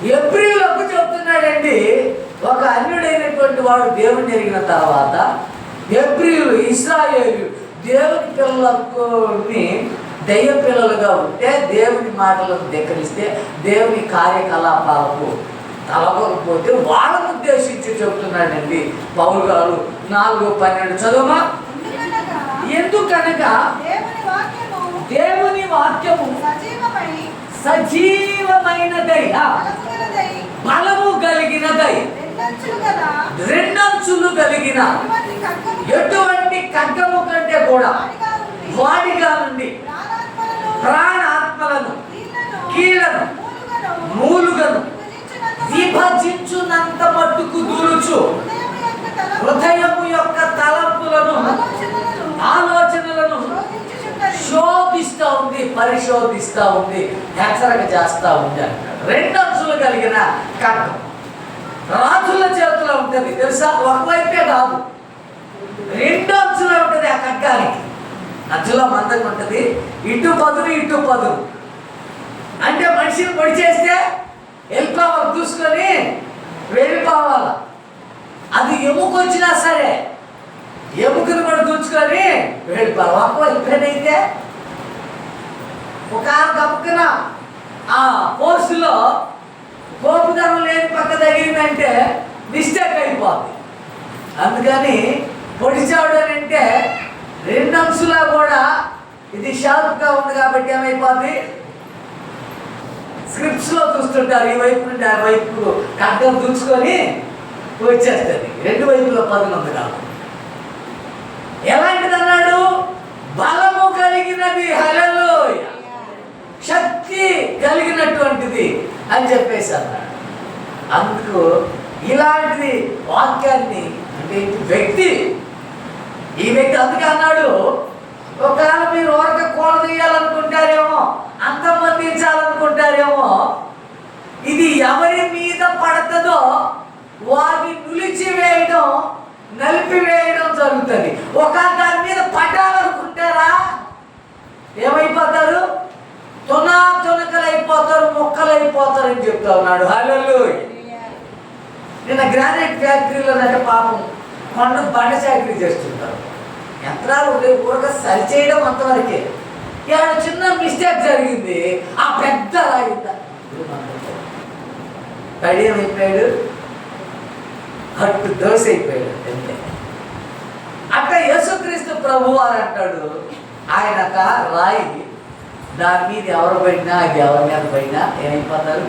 Speaker 3: హెబ్రీయులకు చెప్తున్నాడండి. ఒక అన్యుడైనటువంటి వాడు దేవుని ఎరిగిన తర్వాత హెబ్రీయులు, ఇశ్రాయేలు దేవుని పిల్లలని దయ్య పిల్లలుగా ఉంటే, దేవుని మాటలను ధిక్కరిస్తే, దేవుని కార్యకలాపాలకు తలవకపోతే వాళ్ళను ఉద్దేశించి చెప్తున్నాడండి పౌలు గారు. 4:12 చదువుమా. ఎందుకనగా దేవుని వాక్యము సజీవమైనదై బలము కలిగినదై రెండంచులు కలిగిన ఎటువంటి ఖడ్గము కంటే కూడా వాడిగా నుండి ప్రాణాత్మలను కీళ్లను మూలుగను విభజించునంత మట్టుకు దూరుచు హృదయము యొక్క తలంపులను ఆలోచనలను శోధిస్తూ ఉంది, పరిశోధిస్తూ ఉంది, హెచ్చరిక చేస్తూ ఉంది అంటాడు. రెండంచులు కలిగిన ఖడ్గం రాజుల చేతిలో ఉంటుంది తెలుసా? ఒకవైపే కాదు, రెండు అంచులు ఉంటుంది ఆ ఖడ్గానికి. అంచులో మందం ఉంటుంది, ఇటు పదును ఇటు పదును. అంటే మనిషిని పొడి చేస్తే వెళ్ళిపోవాలి, చూసుకొని వెళ్ళిపోవాలి. అది ఎముకొచ్చినా సరే ఎముకను కూడా దూచుకొని వెళ్ళిపోవాలి. ఒకవైపేనైతే ఒక గబుక్కున ఆ పోస్టులో గోపుదనం లేని పక్క తగిలిందంటే మిస్టేక్ అయిపోద్ది. అందుకని పొడిచాడు అని అంటే రెండు అంశులా కూడా ఇది షార్ప్గా ఉంది కాబట్టి ఏమైపోద్ది, స్క్రిప్ట్స్లో చూస్తుంటారు ఈ వైపు నుండి ఆ వైపు ఖడ్గం దూచుకొని వచ్చేస్తుంది. రెండు వైపులో పదును ఉంది కాబట్టి. ఎలాంటిది అన్నాడు? బలము కలిగినది, హల్లెలూయా, శక్తి కలిగినటువంటిది అని చెప్పేసి అన్నాడు. అందుకు ఇలాంటిది వాక్యాన్ని అంటే ఈ వ్యక్తి అందుకే అన్నాడు, ఒకవేళ మీరు ఊరక కూల తీయాలనుకుంటారేమో, అంతమందించాలనుకుంటారేమో, ఇది ఎవరి మీద పడుతుందో వారిని నిలిచివేయడం, నలిపివేయడం జరుగుతుంది. ఒక దాని మీద పడాలనుకుంటారా ఏమైపోతారు? తునకలైపోతారు, మొక్కలైపోతారు అని చెప్తా ఉన్నాడు. హల్లెలూయా. నిన్న గ్రానైట్ ఫ్యాక్టరీలో అంటే పాపం కొండ బండ చాకరీ చేస్తుంటారు. యంత్రాలు ఊరక సరిచేయడం అంతవరకే. ఇక్కడ చిన్న మిస్టేక్ జరిగింది, ఆ పెద్ద రాయిందా కడియం అయిపోయాడు, కట్టు దోశ అయిపోయాడు అంతే. అట్లా యేసుక్రీస్తు ప్రభువు అని అంటాడు, ఆయనక రాయి దాని మీద ఎవరు పడినా, అది ఎవరి మీద పడినా ఏమైపోతారు?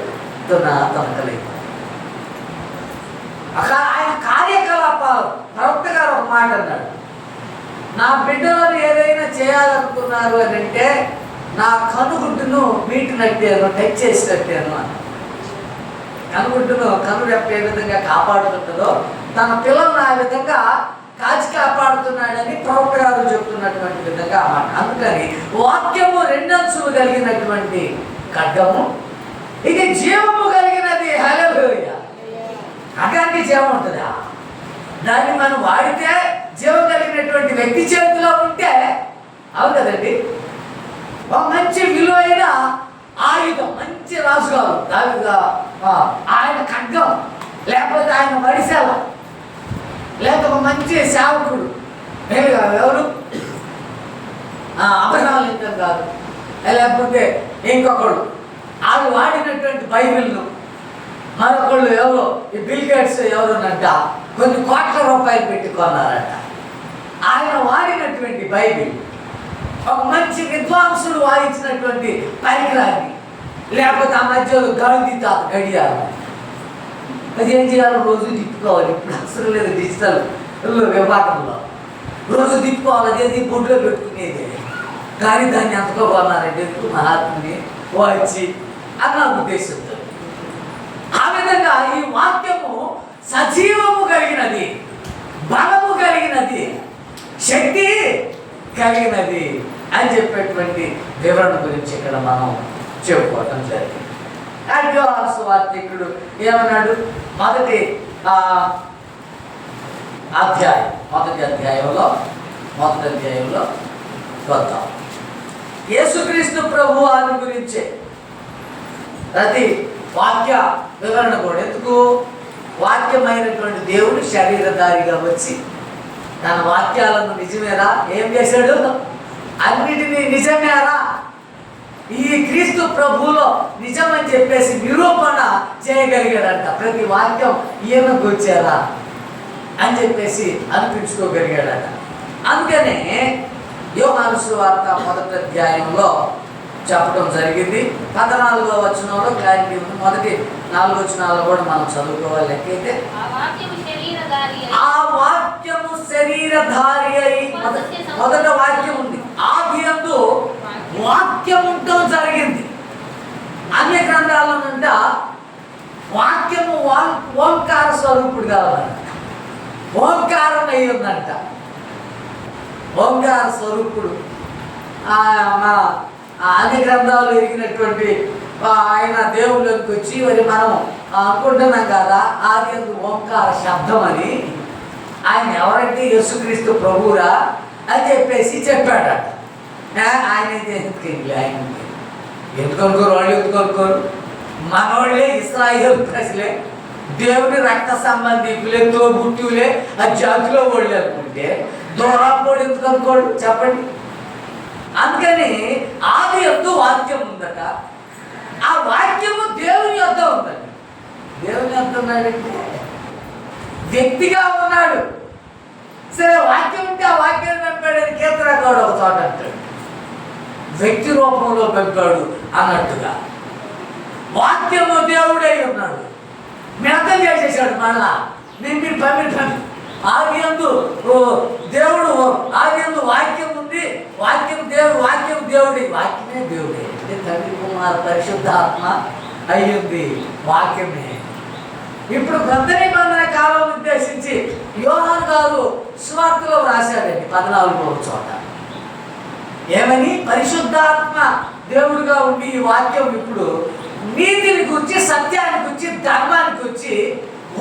Speaker 3: తొనకలైపోతారు. ఆయన కార్యకలాపాలు ప్రవక్త గారు ఒక మాట అన్నాడు, నా బిడ్డలను ఏదైనా చేయాలనుకున్నారు అని అంటే నా కనుగుడ్డును మీటినట్టాను, టచ్ చేసినట్టాను అన్న. కనుగుడ్డును కనురెప్ప ఏ విధంగా కాపాడుతుంటుందో తన పిల్లలను ఆ విధంగా కాచి కాపాడుతున్నాడని ప్రవక్త గారు చెప్తున్నటువంటి విధంగా అన్నమాట. అందుకని వాక్యము రెండంచులు కలిగినటువంటి ఖడ్గము, ఇది జీవము కలిగినది. హల్లెలూయా. ఖడ్గానికి జీవం ఉంటుందా? దాన్ని మనం వాడితే జీవం కలిగినటువంటి వ్యక్తి చేతిలో ఉంటే, అవును కదండి, ఒక మంచి విలువైన ఆయుధం, మంచి రాజుగారు దానిగా ఆయన ఖడ్గం, లేకపోతే ఆయన వడిసెల, లేక ఒక మంచి సేవకుడు ఎవరు? అబ్రహాం లింకన్ గారు లేకపోతే ఇంకొకళ్ళు వాళ్ళు వాడినటువంటి బైబిల్ను మరొకళ్ళు ఎవరో ఈ బిల్ గేట్స్ ఎవరోనంట కొన్ని కోట్ల రూపాయలు పెట్టి కొన్నారట. ఆయన వాడినటువంటి బైబిల్ ఒక మంచి విద్వాంసుడు వాయించినటువంటి పరికరాన్ని, లేకపోతే ఆ మధ్యలో గాంధీ తాత గడియారం, అది ఏం చేయాలో రోజు తిప్పుకోవాలి. ఇప్పుడు అసలు లేదు డిజిటల్ విభాగంలో రోజు తిప్పుకోవాలి. అదేది బొడ్లో పెట్టుకునేది. కానీ దాన్ని ఎంతగా కొన్నారంటే ఎందుకు మహాత్ముని వచ్చి అన్న ఉద్దేశంతో. ఆ విధంగా ఈ వాక్యము సజీవము కలిగినది, బలము కలిగినది, శక్తి కలిగినది అని చెప్పేటువంటి వివరణ గురించి ఇక్కడ మనం చెప్పుకోవటం జరిగింది. యోహాను సువార్తికుడు ఏమన్నాడు? మొదటి అధ్యాయంలో చూద్దాం. యేసుక్రీస్తు ప్రభు వారి గురించే ప్రతి వాక్య వివరణ కూడా. ఎందుకు? వాక్యమైనటువంటి దేవుడు శరీరధారిగా వచ్చి తన వాక్యాలను నిజమేరా ఏం చేశాడు? అన్నిటినీ నిజమేరా ఈ క్రీస్తు ప్రభువులో నిజమని చెప్పేసి నిరూపణ చేయగలిగాడంట. ప్రతి వాక్యం ఈయనకు వచ్చారా అని చెప్పేసి అనిపించుకోగలిగాడట. అందుకనే యోహాను సువార్త మొదటి అధ్యాయంలో చెప్పడం జరిగింది. 14వ వచనంలో క్లారిటీ ఉంది. మొదటి 4 వచనాల్లో కూడా మనం చదువుకోవాలి. లెక్కైతే ఆ వాక్యము శరీరధారి అయి మొదట వాక్యం ఉంది. ఆదియందు వాక్యం ఉండటం జరిగింది. అన్య గ్రంథాలనంట వాక్యము ఓంకార స్వరూపుడు కావాలంట. ఓంకారం అయి ఉందంట. ఓంకార స్వరూపుడు అన్ని గ్రంథాలు ఎరిగినటువంటి ఆయన దేవుళ్ళకి వచ్చి మరి మనం అనుకుంటున్నాం కదా ఆది ఓంకార శబ్దం అని. ఆయన ఎవరంటే యేసుక్రీస్తు ప్రభువురా అని చెప్పేసి చెప్పాడట. ఆయన అయితే ఎందుకు అనుకోరు? వాళ్ళు ఎందుకు అనుకోరు? మనోళ్ళే ఇశ్రాయేలు ప్రజలే, దేవుని రక్త సంబంధికులే, తోబుట్టులే, ఆ జాతిలో వాళ్ళు అనుకుంటే దూరాపోడు ఎందుకు అనుకోడు చెప్పండి. అందుకని ఆది యొద్ద వాక్యం ఉందట. ఆ వాక్యము దేవుని యొద్ద ఉందండి. దేవుని యొద్ద ఉన్నాడంటే వ్యక్తిగా ఉన్నాడు. సరే వాక్యం ఉంటే ఆ వాక్యాన్ని పంపాడని కీర్తనకాడు ఒక చోట అంటాడు. వ్యక్తి రూపంలో పంపాడు అన్నట్టుగా వాక్యము దేవుడై ఉన్నాడు. మిగతా చేసేసాడు. మళ్ళా మీరు పంపి ఆది యందు దేవుడు, ఆది యందు వాక్యం ఉంది, వాక్యం దేవుడి, వాక్యమే దేవుడే అంటే తండ్రి కుమార పరిశుద్ధాత్మ అయ్యింది వాక్యమే. ఇప్పుడు కొత్త నిబంధన కాలం ఉద్దేశించి యోహాను గారు సువార్తలో రాశాడండి 14వ చోట. ఏమని? పరిశుద్ధాత్మ దేవుడుగా ఉండి ఈ వాక్యం ఇప్పుడు నీతిని గురించి, సత్యాన్ని గురించి, ధర్మాన్ని గురించి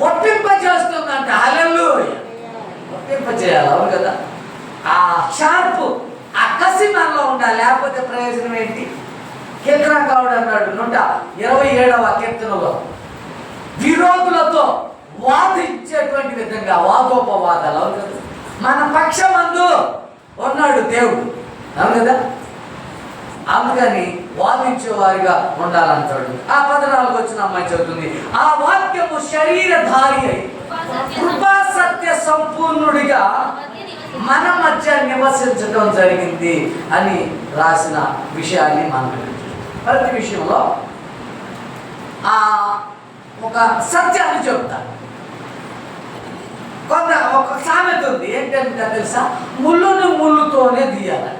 Speaker 3: ఒప్పింపజేస్తుందంట. హల్లెలూయా! ఒప్పింపజేయాలి. అవును కదా? ఆ షార్పు, ఆ కసి మనలో ఉండాలి. లేకపోతే ప్రయోజనం ఏంటి? కీర్తనకారుడు అన్నాడు 127వ కీర్తనలో విరోధులతో వాదించేటువంటి విధంగా వాదోపవాదాలు. అవును కదా? మన పక్షమందు ఉన్నాడు దేవుడు. అవును కదా? అందుకని వాదించేవారిగా ఉండాలంటాడు. ఆ 14 వచ్చిన అమ్మాయి చెబుతుంది, ఆ వాక్యము శరీరధారి అయి కృపా సత్య సంపూర్ణుడిగా మన మధ్య నివసించడం జరిగింది అని రాసిన విషయాన్ని మనం ప్రతి విషయంలో ఒక సత్యాన్ని చెప్తాను. ఒక సామెత ఉంది. ఏంటంటే తెలుసా? ముళ్ళుని ముళ్ళుతోనే తీయాలి,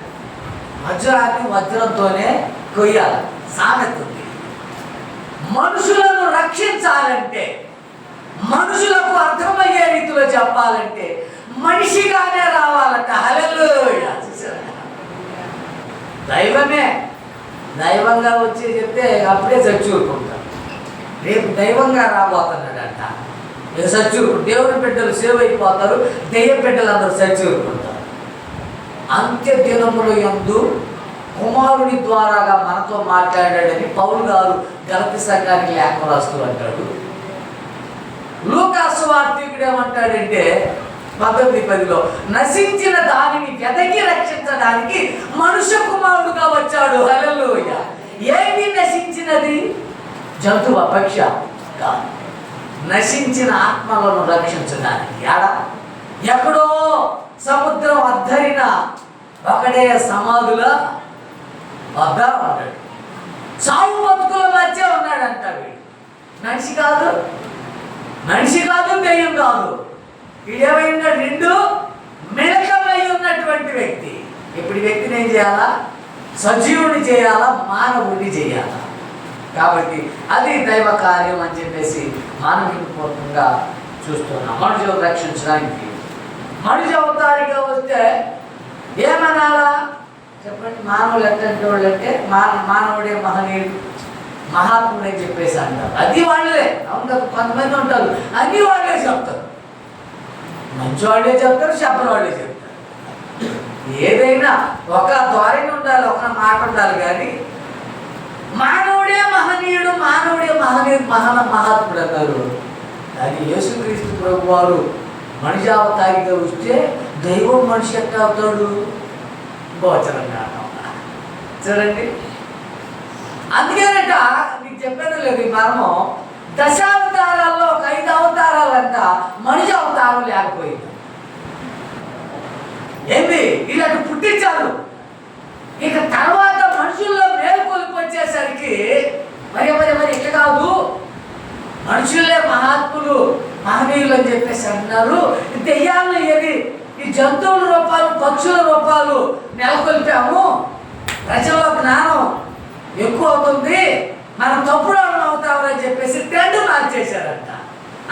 Speaker 3: వజ్రాన్ని వజ్రంతోనే కొయ్యాలి. సామెత ఉంది. మనుషులను రక్షించాలంటే, మనుషులకు అర్థమయ్యే రీతిలో చెప్పాలంటే మనిషిగానే రావాలట. హల్లెలూయా! దైవంగా వచ్చి చెప్తే అప్పుడే చచ్చూరుకుంటారు. రేపు దైవంగా రాబోతున్నాడంట. సచ్చూరు దేవుని బిడ్డలు సేవ్ అయిపోతారు, దెయ్య బిడ్డలు అందరూ సచ్చూరుకుంటారు. అంత్య దినముల యందు కుమారుని ద్వారాగా మనతో మాట్లాడాడని పౌలు గారు గలతీ సంఘానికి లేఖ రాస్తూ అంటాడు. లూకా సువార్తికుడు ఏమంటాడంటే 19:10 నశించిన దానిని వెదకి రక్షించడానికి మనుష్య కుమారుడుగా వచ్చాడు. హల్లెలూయా. ఏమి నశించినది? జంతువు అపేక్ష కాదు, నశించిన ఆత్మలను రక్షించడానికి. ఎక్కడో సముద్రం అద్దరిన ఒకడే సమాధుల వద్ద ఉన్నాడు. సాగు బతుకుల మధ్య ఉన్నాడంట. వీడు మనిషి కాదు, మనిషి కాదు, దెయ్యం కాదు. వీడేమైనా రెండు మిళకమై ఉన్నటువంటి వ్యక్తి. ఇప్పుడు ఈ వ్యక్తిని ఏం చేయాలా? సజీవుని చేయాలా, మానవుడిని చేయాలా? కాబట్టి అది దైవ కార్యం అని చెప్పేసి మానవీయపూర్వకంగా చూస్తున్నాం. మనుషులు రక్షించడానికి మనిషి అవతారిగా వస్తే ఏమనాలా చెప్పండి? మానవులు ఎట్లాంటి వాళ్ళు అంటే మానవుడే మహనీయుడు, మహాత్ముడు అని చెప్పేసి అంటారు. అది వాళ్ళే. అవును కదా, కొంతమంది ఉంటారు అన్ని వాళ్ళే చెప్తారు. మంచి వాళ్ళే చెప్తారు, చెప్పని వాళ్ళే చెప్తారు. ఏదైనా ఒక ధోరణి ఉండాలి, ఒక మాట ఉండాలి. కానీ మానవుడే మహనీయుడు, మానవుడే మహనీయుడు, మహాత్ముడు అన్నారు. కానీ యేసుక్రీస్తు ప్రభు వారు మనిషి అవతారిగా వస్తే దైవం మనిషి ఎట్లా అవుతాడు? గోచరంగా చూడండి. అందుకేనట మీకు చెప్పేది లేదు, ఈ మర్మం. దశావతారాల్లో ఒక 5 అవతారాలంట మనిషి అవతారం లేకపోయింది. ఏంది? ఇలాంటి పుట్టించారు. ఇక తర్వాత మనుషుల్లో మేల్కొలిపి వచ్చేసరికి మరి మరి మరి ఇట్లా కాదు, మనుషులే మహాత్ములు, మహనీయులు అని చెప్పేసి అంటున్నారు. దెయ్యాలను ఏది ఈ జంతువుల రూపాలు, పక్షుల రూపాలు నెలకొల్పాము, ప్రజల్లో జ్ఞానం ఎక్కువ అవుతుంది, మనం తప్పుడు అవుతామని చెప్పేసి ట్రెండ్ మార్చేశారంట.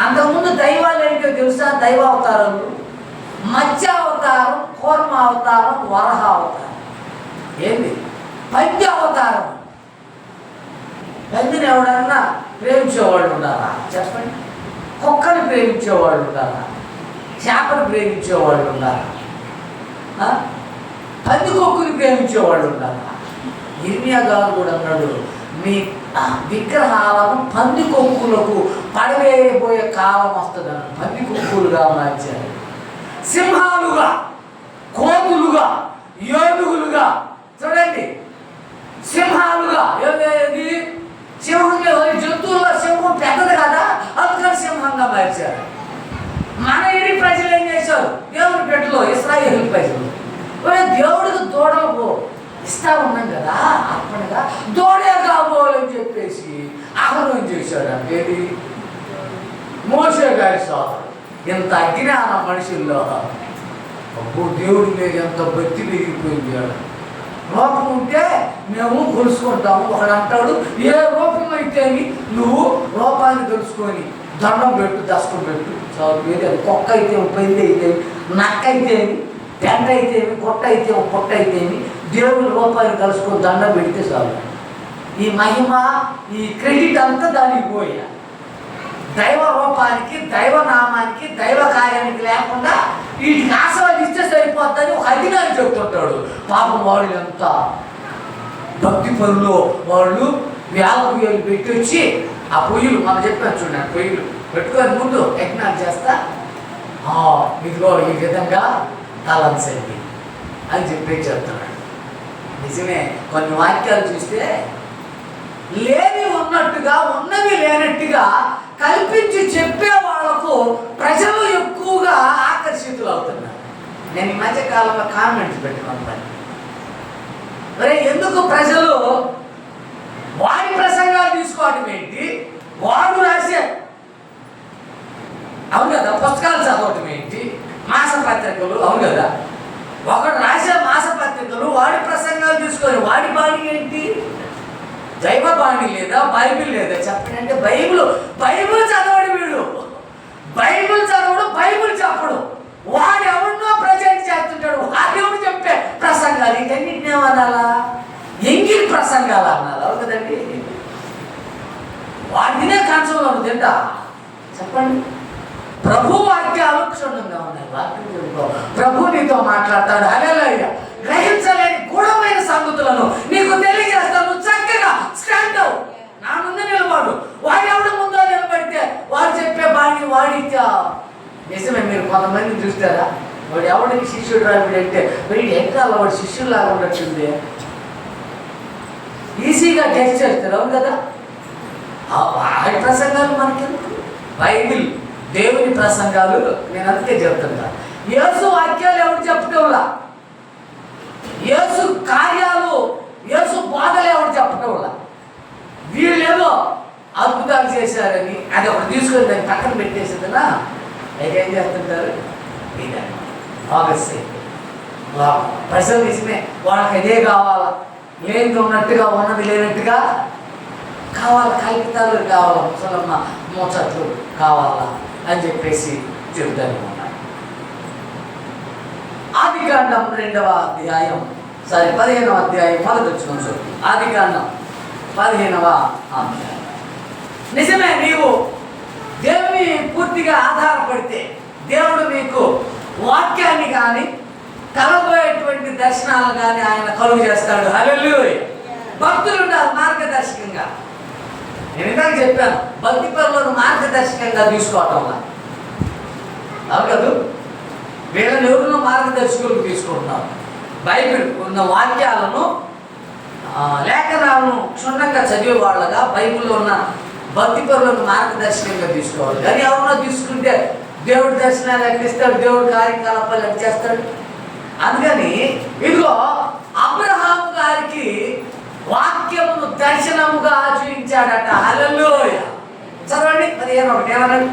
Speaker 3: అంతకుముందు దైవాలు ఏంటో తెలుసా? దైవ అవతారాలు మత్స్య అవతారం, కూర్మ అవతారం, వరహ అవతారం. ఏంది? పంది అవతారం. పందిని ఎవడన్నా ప్రేమించేవాళ్ళు ఉన్నారా చెప్పండి? కుక్కని ప్రేమించేవాళ్ళు ఉన్నారా? చేపను ప్రేమించేవాళ్ళు ఉన్నారా? పంది కొక్కుని ప్రేమించేవాళ్ళు ఉన్నారా? ఇర్మియా గారు కూడా అన్నాడు, మీ విగ్రహాలను పంది కొక్కులకు పడవేయబోయే కాలం వస్తుందన్న. పంది కొక్కులుగా మార్చారు. సింహాలుగా, కోతులుగా, ఏనుగులుగా. చూడండి, సింహాలుగా. ఏది సింహం? జంతువుల్లో సింహం పెద్దది కదా, అందుకని సింహంగా మార్చారు. మన ఇంటి ప్రజలు ఏం చేశారు? దేవుడి బిడ్డలు, ఇశ్రాయేలు ప్రజలు దేవుడికి దూడలకు ఇస్తా ఉన్నాం కదా అర్పణగా, దూడే కాబోలని చెప్పేసి ఆహ్వానం చేశాడు. ఏది? మోషే గారి సోదరు. ఎంత అజ్ఞానం మనుషుల్లో! అబ్బో, దేవుడి మీద ఎంత భక్తి పెరిగిపోయింది. రూపం ఉంటే మేము కొలుసుకుంటాము. ఒకడు అంటాడు, ఏ రూపం అయితే నువ్వు రూపాన్ని తెలుసుకొని దండం పెట్టు, దశకం పెట్టు, చాలు. ఏది? అది కుక్క అయితే, పంది అయితే, నక్క అయితే, పెంట అయితే, కొట్ట అయితే, పొట్ట అయితే, దేవుడి రూపాన్ని కలుసుకొని దండం పెడితే చాలు. ఈ మహిమ, ఈ క్రెడిట్ అంతా దానికి పోయా. దైవ రూపానికి, దైవ నామానికి, దైవ కార్యానికి లేకుండా వీటికి ఆస్వాదిస్తే సరిపోద్దని ఒక అధికారి చెప్తుంటాడు. పాపం వాళ్ళు ఎంత భక్తి పనులు, వాళ్ళు వేలకు వేలు పెట్టి వచ్చి ఆ పొయ్యిలు మనం చెప్పాను చూడండి, పొయ్యిలు పెట్టుకొని ముందు యజ్ఞాలు చేస్తా, ఇదిగో ఈ విధంగా తలంచండి అని చెప్పి చెప్తున్నాడు. నిజమే, కొన్ని వాక్యాలు చూస్తే లేని ఉన్నట్టుగా, ఉన్నవి లేనట్టుగా కల్పించి చెప్పే వాళ్లకు ప్రజలు ఎక్కువగా ఆకర్షితులు అవుతున్నారు. నేను ఈ మధ్య కాలంలో కామెంట్స్ పెట్టుకున్నాను, మరి ఎందుకు ప్రజలు వాడి ప్రసంగాలు తీసుకోవడం ఏంటి, వాడు రాసే అవును కదా పుస్తకాలు చదవటం ఏంటి, మాసపత్రికలు అవును కదా, ఒకడు రాసే మాసపత్రికలు వాడి ప్రసంగాలు తీసుకొని వాడి బాణి ఏంటి? దైవ బాణి లేదా, బైబిల్ లేదా చెప్పండి? అంటే బైబిల్ చదవడు వీడు, బైబిల్ చదవడు, బైబిల్ చెప్పడు, వాడు ఎవరినో ప్రజెంట్ చేస్తుంటాడు. వాడెవడు చెప్పే ప్రసంగాలు వీటన్నిటిని ఏమనాలా? ఎంగిల్ ప్రసంగాలు అన్నారు. అవును కదండి, వాడినే కంచంలో తింటా చెప్పండి. ప్రభు వాక్యాలు క్షుణ్ణంగా ఉన్నాయి. వాక్యం చెప్పుకో, ప్రభు నీతో మాట్లాడతాడు. హల్లెలూయా. గ్రహించలేని గూఢమైన సంగతులను నీకు తెలియజేస్తాను. చక్కగా స్టాండ్ అవుట్, నా ముందు నిలబడు. వాడు ఎవడు ముందో నిలబడితే వాడు చెప్పే బాణి వాడిచ్చా. నిజమే, మీరు కొంతమంది కొంతమంది చూస్తారా, వాడు ఎవరికి శిష్యుడు రావిడు అంటే వీడు ఎక్కడ వాడు శిష్యుడు లాగా ఉన్నట్టుంది, ఈజీగా టెస్ట్ చేస్తారు. అవును కదా, ఆ ప్రసంగాలు మనకి బైబిల్ దేవుని ప్రసంగాలు నేను అందుకే చెప్తున్నా. యేసు వాక్యాలు ఎవరు చెప్పటంలా, యేసు కార్యాలు యేసు బోధలు ఎవరు చెప్పటంలా. వీళ్ళేమో అద్భుతాలు చేశారని అది ఒకటి తీసుకొని దాన్ని పక్కన పెట్టేసేదనా ఏం చేస్తుంటారు, ప్రజలు నిజమే వాళ్ళకి అదే కావాలా, లేనిది ఉన్నట్టుగా ఉన్నది లేనట్టుగా కావాలి, కల్పితాలు కావాలా, ముసలమ్మ మోచట్లు కావాలా అని చెప్పేసి చెబుతాను ఉన్నాడు. ఆదికాండం 2వ అధ్యాయం 15వ అధ్యాయం మొదటి వచ్చిన చూడండి. ఆదికాండం 15వ అధ్యాయం. నిజమే, నీవు దేవుని పూర్తిగా ఆధారపడితే దేవుడు మీకు వాక్యాన్ని కానీ కలబోయేటువంటి దర్శనాలు కానీ ఆయన కలుగు చేస్తాడు. హల్లెలూయా. భక్తులు ఉండాలి మార్గదర్శకంగా. నేను ఇందాక చెప్పాను, భక్తి పరులను మార్గదర్శకంగా తీసుకోవటంలా అవ్వదు. వీళ్ళని ఎవరినో మార్గదర్శకులకు తీసుకుంటున్నారు. బైబిల్ ఉన్న వాక్యాలను లేఖనాలను క్షుణ్ణంగా చదివే వాళ్ళగా బైబిల్లో ఉన్న భక్తి పరులను మార్గదర్శకంగా తీసుకోవాలి. కానీ ఎవరినో తీసుకుంటే దేవుడి దర్శనాలు ఎక్కిస్తాడు, దేవుడి కార్యకలాపాలు ఎక్క చేస్తాడు. అందుకని ఇదిగో అబ్రహాము గారికి వాక్యమును దర్శనముగా చూపించాడట. హల్లెలూయా. చదవండి 15:1 ఏమన్నాడు?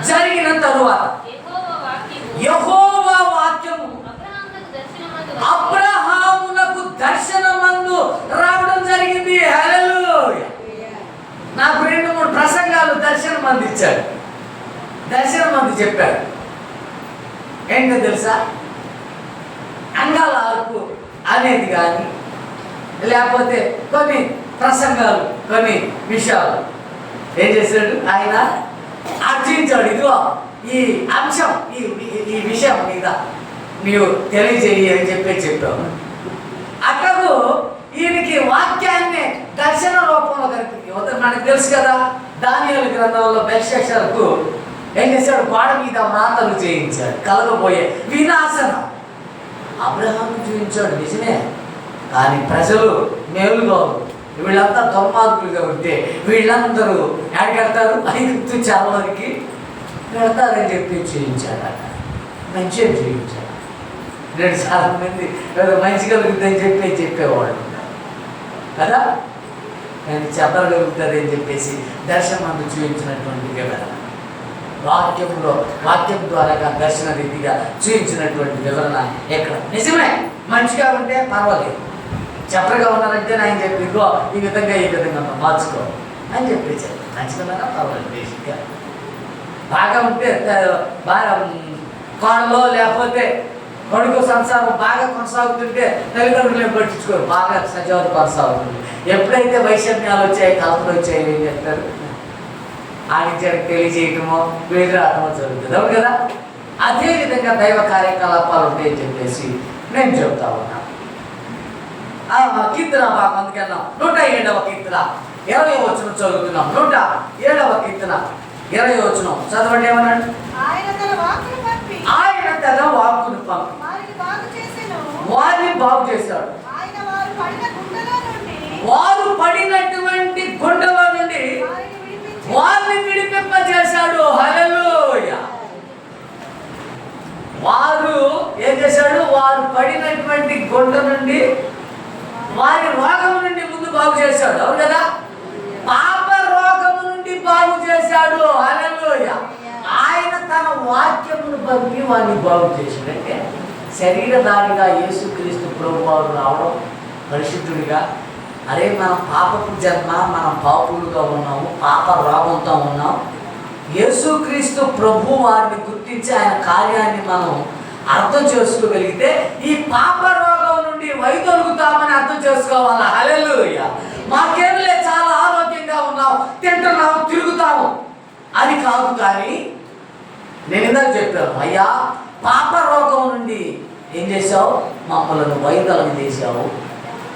Speaker 3: జరిగిన తరువాత యెహోవా వాక్యము అబ్రహామునకు దర్శనమందు రావడం జరిగింది. హల్లెలూయా. నాకు 2-3 ప్రసంగాలు దర్శనం అందించాడు, దర్శనం అంది చెప్పాడు. ఏంటో తెలుసా, అంగాల అరుపు అనేది కానీ లేకపోతే కొన్ని ప్రసంగాలు కొన్ని విషయాలు ఏం చేశాడు ఆయన అర్జించాడు. ఇదిగో ఈ అంశం ఈ విషయం మీద నీవు తెలియజేయి అని చెప్పావు. అక్కడు ఈయనకి వాక్యాన్ని దర్శన రూపంలో కనిపించింది. మనకు తెలుసు కదా, దానియేలు గ్రంథంలో బెల్షస్సరుకు ఏం చేశాడు, గోడ మీద వ్రాతలు చేయించాడు, కలగబోయే వినాశనం. అబ్రహాము చూపించాడు నిజమే, కానీ ప్రజలు మేలుగా వీళ్ళంతా దుర్మార్గులుగా ఉంటే వీళ్ళందరూ ఎడగడతారు, ఐగుప్తు చెరలోనికి పెడతారని చెప్పి చూపించాడట. మంచిగా చూపించాడు. నేను చాలా మంది మంచి కలుగుతుందని చెప్పేవాళ్ళు కదా, నేను చెప్పగలుగుతారని చెప్పేసి దర్శనం చూపించినటువంటి వివరణ, వాక్యం ద్వారా దర్శన రీతిగా చూపించినటువంటి వివరణ ఎక్కడ నిజమే. మంచిగా ఉంటే పర్వాలేదు, చెప్పగా ఉన్నారంటే ఆయన చెప్పి ఇదిగో ఈ విధంగా మార్చుకో అని చెప్పేసారు. మంచిగా పర్వాలేదు. బేసిక్గా బాగా ఉంటే బాగా కోడలో లేకపోతే కొడుకు సంసారం బాగా కొనసాగుతుంటే తల్లిదండ్రులు పట్టించుకోరు, బాగా సజావులు కొనసాగుతుంది. ఎప్పుడైతే వైషమ్యాలు వచ్చాయి, కలపలు వచ్చాయి, ఏం చెప్తారు, ఆడించడానికి తెలియజేయటమో వేరు రావటమో జరుగుతుంది. అవును కదా. అదేవిధంగా దైవ కార్యకలాపాలు ఉంటాయని చెప్పేసి నేను చెప్తా ఉన్నాను. కీర్తన భాగం అందుకన్నా 107వ కీర్తన 20వ వచనం చదువుతున్నాం. 107వ కీర్తన 20వ వచనం చదవండి. ఏమన్నాడు? ఆయన తన వాక్కును పంపి వారిని బాగు చేశాడు. వారు పడినటువంటి గుండెలో నుండి వారిని విడిపింపజేశాడు. హల్లెలూయా. వారు ఏం చేశాడు, వారు పడినటువంటి గుండె నుండి వారి రోగము నుండి ముందు బాగు చేశాడు. అవును కదా, పాప రోగము నుండి బాగు చేశాడు. హల్లెలూయా. ఆయన తన వాక్యమును పంపి వారిని బాగు చేశాడంటే శరీరధారిగా యేసుక్రీస్తు ప్రభువారు రావడం, పరిశుద్ధుడిగా, అరే మనం పాపపు జన్మ, మనం పాపులుగా ఉన్నాము, పాప రోగంతో ఉన్నాం, యేసుక్రీస్తు ప్రభు వారిని గుర్తించి ఆయన కార్యాన్ని మనం అర్థం చేసుకోగలిగితే ఈ పాప రోగం నుండి వైదొలుగుతామని అర్థం చేసుకోవాలి. హల్లెలూయా. మాకేమిలే, చాలా ఆరోగ్యంగా ఉన్నాం, తింటున్నాము, తిరుగుతాము అది కాదు. కానీ నేను ఇందాక చెప్పాను, అయ్యా పాప రోగం నుండి ఏం చేశావు, మమ్మల్ని వైదొలగ చేశావు,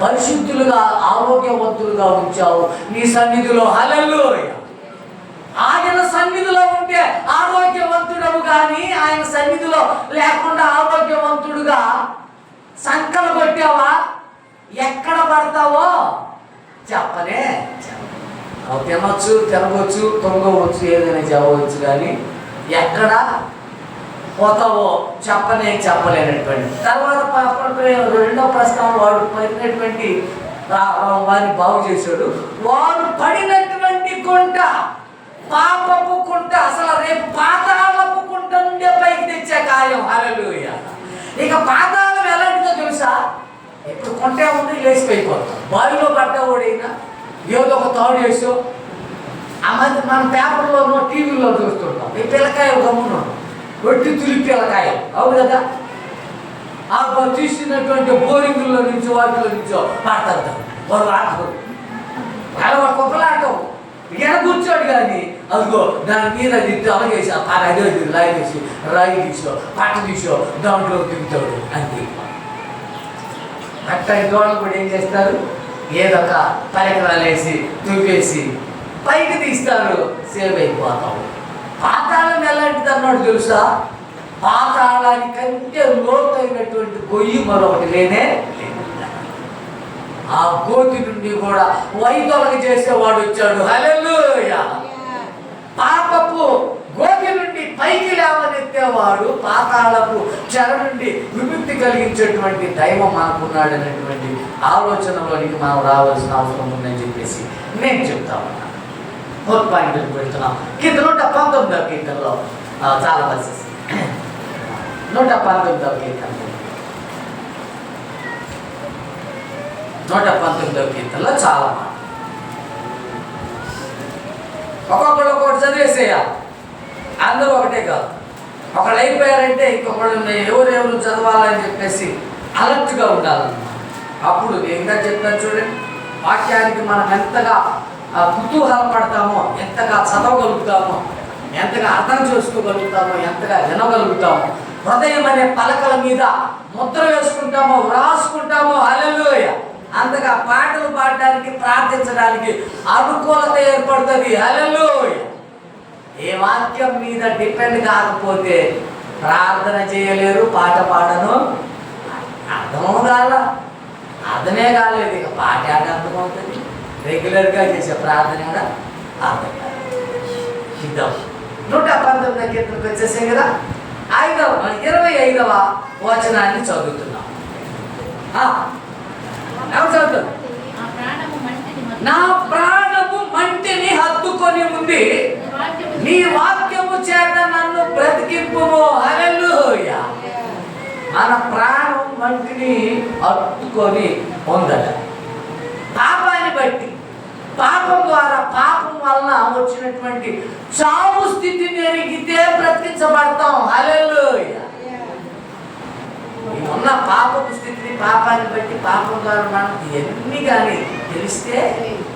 Speaker 3: పరిశుద్ధులుగా ఆరోగ్యవంతులుగా ఉంచావు నీ సన్నిధిలో. హల్లెలూయా. ఆయన సన్నిధిలో ఉంటే ఆరోగ్యవంతుడవు కానీ ఆయన సన్నిధిలో లేకుండా ఆరోగ్యవంతుడుగా సంకలు కొట్టావా? ఎక్కడ పడతావో చెప్పనే చెప్ప. తినొచ్చు, తినవచ్చు, తొంగవచ్చు, ఏదైనా చెప్పవచ్చు, కానీ ఎక్కడ పోతావో చెప్పలేనటువంటి. తర్వాత రెండో ప్రశ్న వాడు పడినటువంటి వాడిని బాగు చేశాడు. వాడు పడినటువంటి కుంట పాపపు కుంట, అసలు రేపు పాతాళపు కుంట నుండే పైకి తెచ్చే కార్యం. హల్లెలూయా. ఇక పాతాళం ఎలాంటిదో తెలుసా? ఇప్పుడు కుంటే ఉంది, లేచిపోయిపోతాం. బావిలో పడ్డవాడైనా ఏదో ఒక తాడు వేసో, ఆ మధ్య మన పేపర్లోనో టీవీలో చూస్తుంటాం, ఈ పిల్లకాయలు గమ్మును ఒట్టి తులి పిల్లకాయలు, అవును కదా. ఆ తీసినటువంటి బోరింగుల్లో నుంచో వాటిలో నుంచో పడతారు. వాడు ఆటలు వాళ్ళ కుప్పలాటం ఎడ కూర్చోడు, కానీ అదిగో దాని మీద అలాగేసి అదే లాగేసి రాయి తీసో పట్ట తీసో దాంట్లో దిగుతాడు అంతే. అట్ట ఇంకోళ్ళు కూడా ఏం చేస్తారు? ఏదో ఒక పరికరాలు వేసి తువ్వేసి పైకి తీస్తారు, సేవ్ అయిపోతాం. పాతాళం ఎలాంటిది అన్నాడు తెలుసా? పాతాళానికంటే లోతైనటువంటి గొయ్యి మరొకటి లేనే లేదు. ఆ గోతి నుండి కూడా వైదొలగ చేసేవాడు వచ్చాడు. హల్లెలూయా. పాపపు గోతి నుండి పైకి లేవనెత్తేవాడు, పాతాళపు చెర నుండి విముక్తి కలిగించేటువంటి దైవం మనకున్నాడు అనేటువంటి ఆలోచనలోనికి మనం రావాల్సిన అవసరం ఉందని చెప్పేసి నేను చెప్తా ఉన్నాను. ఫోర్త్ పాయింట్ పెడుతున్నాం. కింద 119వ కీర్తనలో చాలా బస్సెస్ 119వ కీర్తన 119వ కీర్తనలో చాలా మాట. ఒక్కొక్కడు ఒక్కొక్కటి చదివేసేయాలి. అందరూ ఒకటే కాదు. ఒకళ్ళు అయిపోయారంటే ఇంకొకళ్ళు ఎవరెవరు చదవాలని చెప్పేసి అలర్ట్గా ఉండాలన్నమాట. అప్పుడు ఏంటో చెప్తాను చూడండి, వాక్యానికి మనం ఎంతగా కుతూహలపడతామో, ఎంతగా చదవగలుగుతామో, ఎంతగా అర్థం చేసుకోగలుగుతామో, ఎంతగా వినగలుగుతామో, హృదయం అనే పలకల మీద ముద్ర వేసుకుంటామో, వ్రాసుకుంటామో. హల్లెలూయా. అంతగా పాటలు పాడడానికి, ప్రార్థించడానికి అనుకూలత ఏర్పడుతుంది. హల్లెలూయా. ఏ వాక్యం మీద డిపెండ్ కాకపోతే ప్రార్థన చేయలేరు, పాట పాడను. అర్థమో అర్థమే కాలేదు, ఇక పాట అర్థమవుతుంది. రెగ్యులర్గా చేసే ప్రార్థన కూడా అర్థం కాదు. 119వ కీర్తనకు వచ్చేసే కదా. 25వ వచనాన్ని చదువుతున్నాం. చదువుతాం. నా ప్రాణము మంటిని హత్తుకొని ఉంది, నీ వాక్యము చేత నన్ను బ్రతికింపుము. హల్లెలూయా. మన ప్రాణం మంటిని హత్తుకొని ఉందట. పాపాన్ని బట్టి, పాపం ద్వారా, పాపం వలన వచ్చినటువంటి చావు స్థితిని ఎరిగితే బ్రతికించబడతాం. హల్లెలూయా. ఉన్న పాపపు స్థితిని, పాపాన్ని బట్టి, పాపం ద్వారా మనం ఎన్ని కానీ తెలిస్తే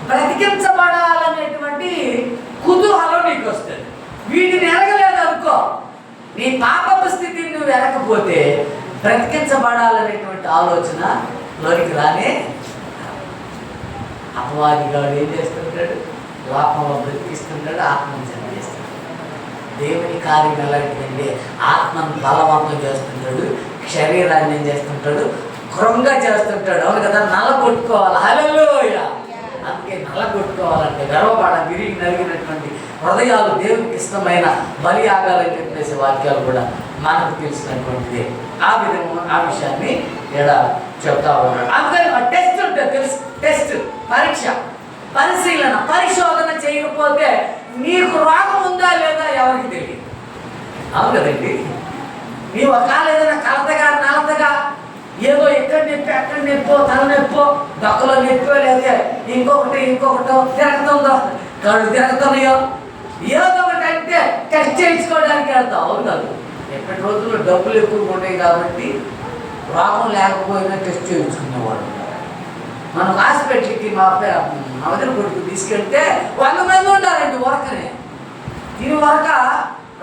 Speaker 3: బ్రతికించబడాలనేటువంటి కుతూహలం నీకు వస్తుంది. వీటిని ఎరగలేదనుకో, నీ పాపపు స్థితిని నువ్వు ఎరగకపోతే బ్రతికించబడాలనేటువంటి ఆలోచన లోనికి రానే. అపవాదిగాడు ఏం చేస్తుంటాడు? లోకంలో బ్రతికిస్తుంటాడు, ఆత్మను చనిపిస్తాడు. దేవుని కార్యం ఎలాంటిదంటే ఆత్మను బలవంతం చేస్తుంటాడు, శరీరాన్ని ఏం చేస్తుంటాడు? కృంగా చేస్తుంటాడు. అవును కదా. నలగొట్టుకోవాలి. హల్లెలూయా. అందుకే నలగొట్టుకోవాలంటే గర్వపడ విరిగి నలిగినటువంటి హృదయాలు దేవునికి ఇష్టమైన బలి ఆగాలని చెప్పేసి వాక్యాలు కూడా మనకు తెలిసినటువంటిది. ఆ విధంగా ఆ విషయాన్ని ఇక్కడ చెప్తా ఉన్నాడు. అందుకని టెస్ట్ ఉంటుంది తెలుసు. టెస్ట్, పరీక్ష, పరిశీలన, పరిశోధన చేయకపోతే నీకు రోగం ఉందా లేదా ఎవరికి తెలియదు. అవును కదండి. నీ ఒకవేళ ఏదైనా కలతగా నలతగా ఏదో ఎక్కడ నొప్పి, అక్కడ నొప్పో, తల నొప్పో, డొక్కలో నొప్పో, లేదా ఇంకొకటో తిరగతుందో, కళ్ళు తిరగతున్నాయో, ఏదో ఒకటి అంటే టెస్ట్ చేయించుకోవడానికి వెళ్తాం. అవును కాదు. ఎప్పటి రోజుల్లో డబ్బులు ఎక్కువ ఉంటాయి కాబట్టి రోగం లేకపోయినా టెస్ట్ చేయించుకునేవాడు. మనకు హాస్పిటల్కి మా వదిన కొడుకు తీసుకెళ్తే 100 మంది ఉండాలండి వరకనే. దీని వరక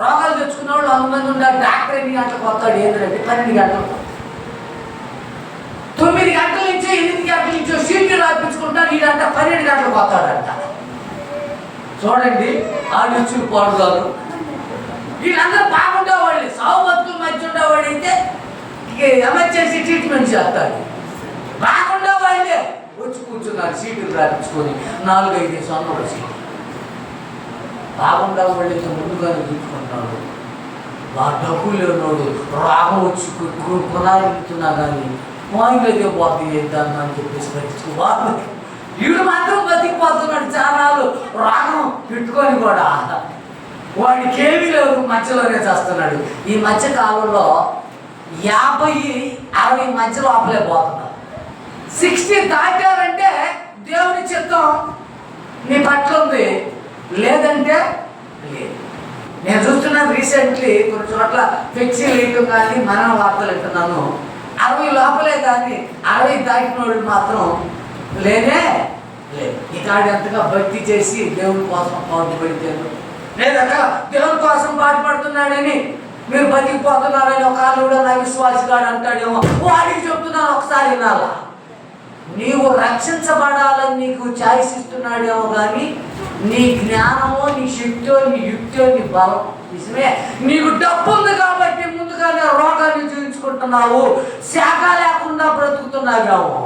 Speaker 3: రోగాలు తెచ్చుకున్న వాళ్ళు 100 మంది ఉండాలి. డాక్టర్ 8 గంటలకు వస్తాడు. ఏంటంటే 12 గంటలకు, 9 గంటల నుంచో 8 గంటల నుంచో సీట్లు రాయించుకుంటాడు. ఈడంట 12 గంటలకు వస్తాడంట. చూడండి ఆడిచ్చు పాడుగారు వీళ్ళందరూ బాగుండేవాళ్ళు, సాగు బతుకుల మధ్య ఉండేవాడు అయితే ఎమర్జెన్సీ ట్రీట్మెంట్ చేస్తాడు. బాగుండే వాళ్ళే వచ్చి కూర్చున్నారు సీట్లు రాపించుకొని 4-5 సంవత్సరాల సీట్లు. బాగుండే వాళ్ళు అయితే ముందుగానే చూసుకుంటున్నాడు. డబ్బులు లేనోడు రాగం వచ్చి కొనాలనుకున్నా కానీ మాయిలకే పోతే చేద్దాం అని చెప్పేసి పట్టించుకోవాలి. వీడు మాత్రం బతికిపోతున్నాడు చాలాలు రాగం పెట్టుకొని కూడా. వాడికి ఏమీ లేదు, మధ్యలోనే చేస్తున్నాడు. ఈ మధ్య కాలంలో 50-60 మధ్య లోపలే పోతున్నారు. 60 దాటారంటే దేవుని చిత్తం నీ పట్ల ఉంది, లేదంటే లేదు. నేను చూస్తున్నాను రీసెంట్లీ కొన్ని చోట్ల ఫ్లెక్సీలు వేయటం కానీ మరణ వార్తలు వింటున్నాను. 60 లోపలే కానీ 60 దాటిన వాళ్ళు మాత్రం లేనే లేదు. ఇకాడు ఎంతగా భక్తి చేసి దేవుని కోసం పాటుపడితే లేదక్క దేవుని కోసం పాటుపడుతున్నాడని మీరు బతికిపోతున్నారని ఒక కూడా నా విశ్వాసిగాడు అంటాడేమో. వాడికి చెప్తున్నాను ఒకసారి వినాలా. నీవు రక్షించబడాలని నీకు ఛాయిస్ ఇస్తున్నాడేమో కానీ నీ జ్ఞానమో నీ శక్తో నీ యుక్తో నీ బలం నిజమే. నీకు డబ్బు ఉంది కాబట్టి ముందుగానే రోగాన్ని చూపించుకుంటున్నావు, శాఖ లేకుండా బ్రతుకుతున్నావేమో.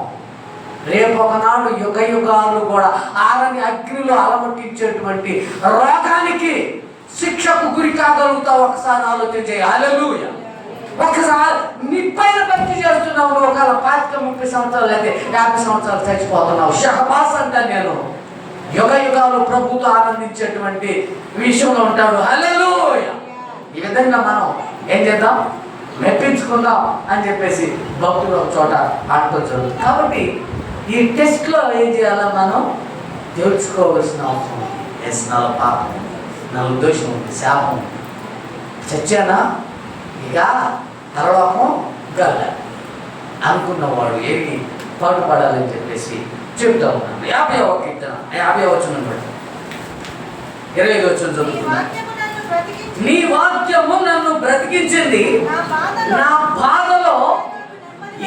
Speaker 3: రేపు ఒకనాడు యుగ యుగాలు కూడా ఆరని అగ్నిలో అలమట్టించేటువంటి రోగానికి శిక్షకు గురి కాగలుగుతావు. ఒకసారి ఆలోచించే. హల్లెలూయా. ఒకసారి నిప్పైన భక్తి చేస్తున్నావు, నువ్వు ఒకవేళ 25-30 సంవత్సరాలు అయితే 50 సంవత్సరాలు చచ్చిపోతున్నావు. షహబాస్ అంటాను నేను. యుగ యుగాలు ప్రభుతో ఆనందించేటువంటి విషయంలో ఉంటాడు. హల్లెలూయా. ఈ విధంగా మనం ఏం చేద్దాం, మెప్పించుకుందాం అని చెప్పేసి భక్తులు ఒక చోట ఆడుకోవచ్చు జరుగుతుంది. కాబట్టి ఈ టెస్ట్లో ఏం చేయాలో మనం తెలుసుకోవాల్సిన అవసరం ఉంది. నాలో పాపం, నా ఉద్దేశం ఉంది, శాపం చచ్చానా ఇక పరలోకం గల్ల అనుకున్నవాడు ఏమి పాటుపడాలని చెప్పేసి చెప్తా ఉన్నాను. 50వ కీర్తన 50వ వచనం బట్టి 25వ వచనం చదువుతున్నాను. నీ వాక్యము నన్ను బ్రతికించింది, నా బాధలో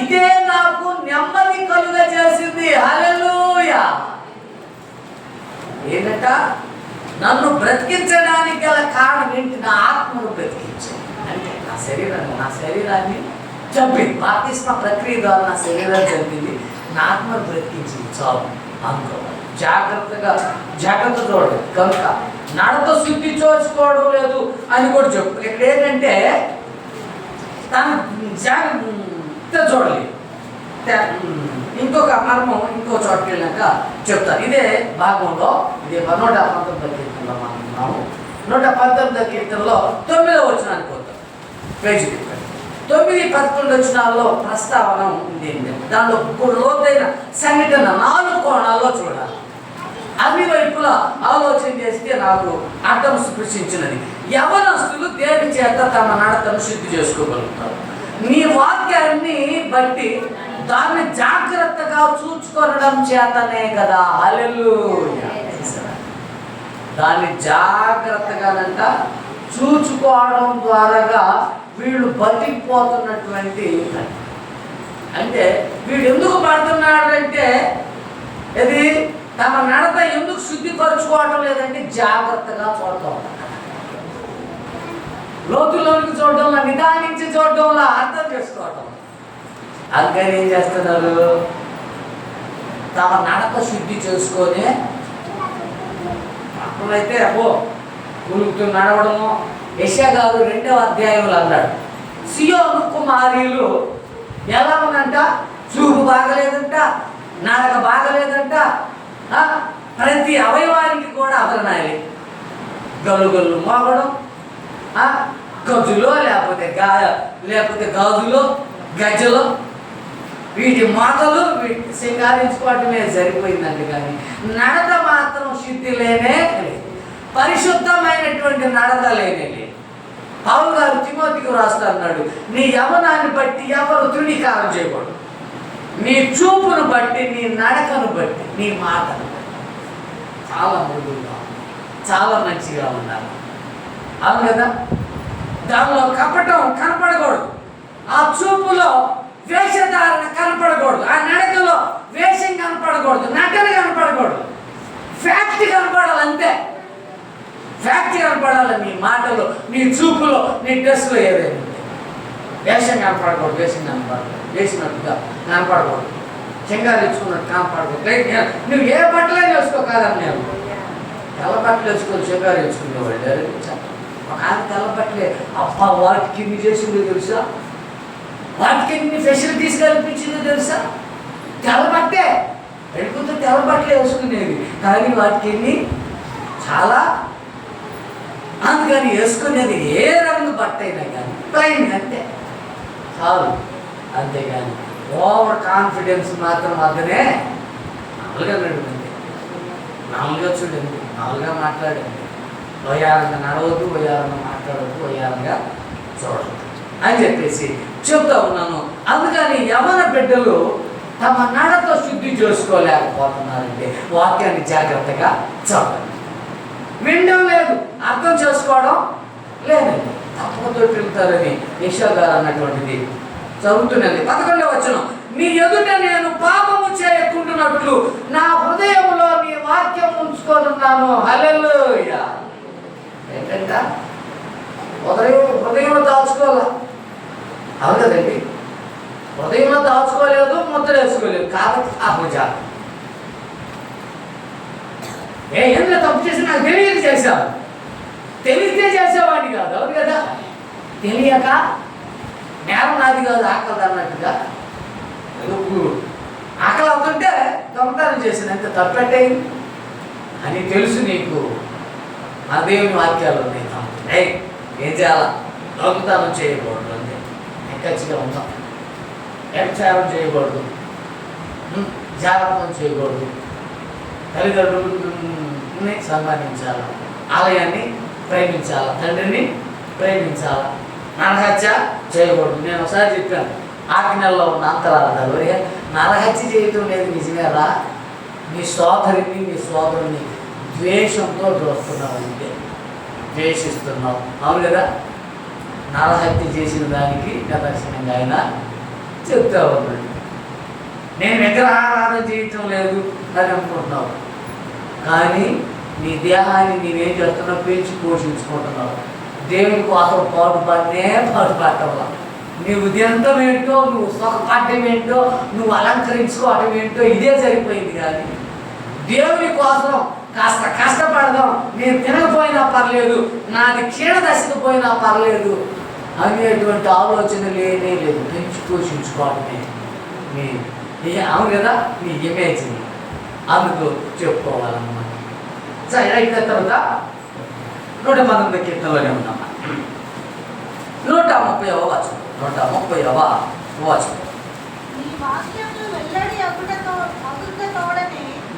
Speaker 3: ఇదే నాకు నెమ్మది కలుగ చేసింది. హల్లెలూయా. ఏంటంట? నన్ను బ్రతికించడానికి గల కారణం ఏంటి? నా ఆత్మను బ్రతికించింది. అంటే నా శరీరాన్ని చంపింది. బాప్తిస్మ ప్రక్రియ ద్వారా నా శరీరాన్ని చంపింది, నా ఆత్మను బ్రతికించింది. చాలు అనుకోవాలి. జాగ్రత్త చూడండి. కనుక నడత శుద్ధి చేసుకోవడం లేదు అని కూడా చెప్పు. ఇక్కడ ఏంటంటే తను జాగ్రత్త చూడలేదు. ఇంకొక మర్మం ఇంకో చోటుకి వెళ్ళాక చెప్తాను. ఇదే భాగంలో ఇదే 119వ కీర్తనలో మనం ఉన్నాము. 119వ కీర్తనలో 9వ వచనానికి పోతాం. పేజీ 9-11 వచనాల్లో ప్రస్తావన ఉంది. దానిలో లోతైన సంఘటన 4 కోణాల్లో చూడాలి. అన్ని వైపులా ఆలోచన చేస్తే నాకు అర్థం స్పృశించినది. యవనస్తులు దేని చేత తమ నడతను శుద్ధి చేసుకోగలుగుతారు? నీ వాక్యాన్ని బట్టి దాన్ని జాగ్రత్తగా చూసుకోవడం చేతనే కదా. హల్లెలూయా. దాన్ని జాగ్రత్తగానంట చూసుకోవడం ద్వారాగా వీళ్ళు బతికిపోతున్నటువంటి. అంటే వీడు ఎందుకు పడుతున్నాడంటే ఇది తమ నడత ఎందుకు శుద్ధిపరచుకోవడం లేదంటే జాగ్రత్తగా చూడటం, లోతులోనికి చూడటంలో, నిదానించి చూడటంలో, అర్థం చేసుకోవటం. అందుకని ఏం చేస్తున్నారు? తమ నడక శుద్ధి చేసుకొని అప్పుడైతే గురుకుతూ నడవడము. యెషయా గారు 2వ అధ్యాయంలో అన్నాడు, సియోను కుమారీలు ఎలా ఉందంట? చూపు బాగలేదంట, నడక బాగలేదంట, ప్రతి అవయవానికి కూడా అవరణాలి. గల్లు మోగడం, గజులో లేకపోతే గాజులో గజ్జలో వీటి మాటలు వీటి సింగారించుకోవటమే సరిపోయిందండి. కానీ నడత మాత్రం శుద్ధి లేనే లేదు, పరిశుద్ధమైనటువంటి నడత లేనే లేదు. పౌలు గారు తిమోతికి రాస్తా అన్నాడు, నీ యవనాన్ని బట్టి ఎవరు తృణీకారం చేయకూడదు. నీ చూపును బట్టి, నీ నడకను బట్టి, నీ మాటను బట్టి చాలా మృదువుగా, చాలా మంచిగా ఉండాలి. అవును కదా? దానిలో కపటం కనపడకూడదు, ఆ చూపులో వేషధారణ కనపడకూడదు, ఆ నడకలో వేషం కనపడకూడదు, నటన కనపడకూడదు, ఫ్యాక్ట్ కనపడాలి అంతే. ఫ్యాక్ట్ కనపడాలి నీ మాటలో, నీ చూపులో, నీ డ్రెస్లో ఏదైనా వేషం కనపడకూడదు, వేసినట్టుగా కనపడకూడదు, చెంగారు ఇచ్చుకున్నట్టు కనపడకూడదు. నువ్వు ఏ బట్టలే వేసుకో కాదని నేను తెల్ల బట్టలు వేసుకొని చెంగారు వేసుకునేవాళ్ళు. ఒక ఆయన తెల్ల బట్టలే, అబ్బా వాటికి ఇన్ని చేసిందో తెలుసా, వాటికి ఎన్ని ఫెసిలిటీస్ కల్పించిందో తెలుసా. తెల్లబట్టే వెళ్ళిపోతే తెల్లబట్టలే వేసుకునేది, కానీ వాటికి ఎన్ని చాలా. అందుకని వేసుకునేది ఏ రంగు బట్ట అయినా కానీ ప్లైన్ అంతే చాలు. అంతేగాని ఓవర్ కాన్ఫిడెన్స్ మాత్రం అతనే మామూలుగా నడుతుంది, మామూలుగా చూడండి, మామూలుగా మాట్లాడండి, వయారంగా నడవద్దు, వయారంగా మాట్లాడవద్దు, వయారంగా చూడవద్దు అని చెప్పేసి చెప్తా ఉన్నాను. అందుకని యవన బిడ్డలు తమ నడతో శుద్ధి చేసుకోలేకపోతున్నారంటే వాక్యాన్ని జాగ్రత్తగా చదవండి. వినడం లేదు, అర్థం చేసుకోవడం లేదండి, తప్పుతో తిరుగుతారని యెషయా గారు అన్నటువంటిది చదువుతున్నది. 11వ వచనం, నీ ఎదుట నేను పాపము చేయకుంటున్నట్లు నా హృదయంలో నీ వాక్యం ఉంచుకొనున్నాను. హల్లెలూయా. ఏంటంట హృదయంలో దాచుకోవాలా, అవును కదండి. హృదయంలో దాచుకోలేదు, ముద్ర వేసుకోలేదు, కాబట్టి అపజాతం. ఏంటో తప్పు చేసి నాకు తెలియక చేశావు, తెలిస్తే చేసేవాడిని కాదు, అవును కదా. తెలియక నేరం నాది కాదు, ఆకలి అన్నట్టుగా ఆకలి అవుతుంటే దొంగతనం చేసింది, అంతే తప్పట్టే అని తెలుసు నీకు. ఆ దేవుని వాక్యాలు ఉన్నాయి, ఏం చేయాలా, దొంగతనం చేయకూడదు, అంతే నిక్కచ్చిగా ఉంటాం. వ్యభిచారం చేయకూడదు, జాగ్రత్తం చేయకూడదు, తల్లిదండ్రులని సన్మానించాలి, ఆలయాన్ని ప్రేమించాలి, తండ్రిని ప్రేమించాలి, నరహత్య చేయకూడదు. నేను ఒకసారి చెప్పాను, ఆజ్ఞల్లో ఉన్న అంతరార్థాలు. నరహత్య చేయటం లేదు నిజమేరా, నీ సోదరిని నీ సోదరుని ద్వేషంతో చూస్తున్నావు, అంటే ద్వేషిస్తున్నావు, అవును కదా. నరహత్య చేసిన దానికి నిదర్శనంగా ఆయన చెప్తా ఉన్నాడు. నేను విగ్రహారాధన చేయటం లేదు అని అనుకుంటున్నావు, కానీ నీ దేహాన్ని నీవేం చేస్తున్నావు, పెంచి పోషించుకుంటున్నావు. దేవుని కోసం పాటుపడటంలా నీ ఉదయంతం ఏంటో, నువ్వు సుఖపడటం ఏంటో, నువ్వు అలంకరించుకోవటం ఏంటో ఇదే సరిపోయింది. కానీ దేవుని కోసం కాస్త కష్టపడదాం, నేను తినకపోయినా పర్లేదు, నాది క్షీణ దశకు పోయినా పర్లేదు అనేటువంటి ఆలోచన లేనే లేదు. పెంచి పోషించుకోవటమే మీ, అవును కదా, మీ ఇమేజ్ని అందుకు చెప్పుకోవాలన్నమాట. సరే, అయిన తర్వాత 119 కీర్తనలోనే ఉన్నాం. 130వ వచనం, 130వ వచనం,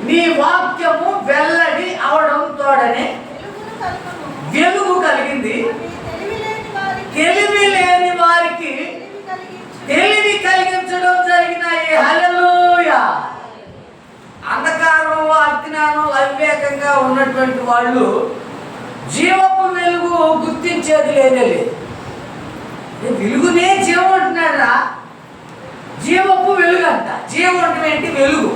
Speaker 3: నీ వాక్యము వెల్లడి అవడం తోడనే వెలుగు కలిగింది, తెలివి లేని వారికి తెలివి కలిగించడం జరిగినాయి. హల్లెలూయా. అంధకారంలో అజ్ఞానం అవివేకంగా ఉన్నటువంటి వాళ్ళు జీవపు వెలుగు గుర్తించేది లేనే లేదు. వెలుగునే జీవం అంటున్నాడా, జీవపు వెలుగు అంట. జీవం అంటే ఏంటి, వెలుగు.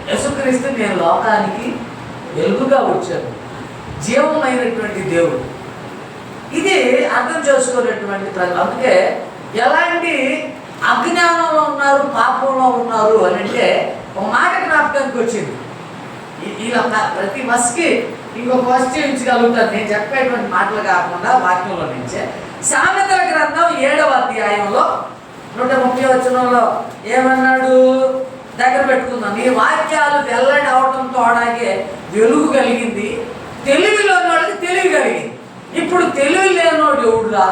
Speaker 3: యేసుక్రీస్తు నేను లోకానికి వెలుగుగా వచ్చాను, జీవమైనటువంటి దేవుడు. ఇది అర్థం చేసుకునేటువంటి ప్రజలు. అందుకే ఎలాంటి అజ్ఞానంలో ఉన్నారు, పాపంలో ఉన్నారు అని అంటే ఒక మాట జ్ఞాపకానికి వచ్చింది. ఇలా ప్రతి బస్కి ఇంకొక బస్ చేయించగలుగుతాను నేను చెప్పేటువంటి మాటలు కాకుండా వాక్యంలో నుంచే. సామెతల గ్రంథం 7వ అధ్యాయంలో 130వ వచనంలో ఏమన్నాడు, దగ్గర పెట్టుకుందాం. నీ వాక్యాలు వెల్లడి అవడంతో అలాగే వెలుగు కలిగింది, తెలివిలోని వాళ్ళకి తెలివి కలిగింది. ఇప్పుడు తెలివి లేనివాడు ఎవడురా,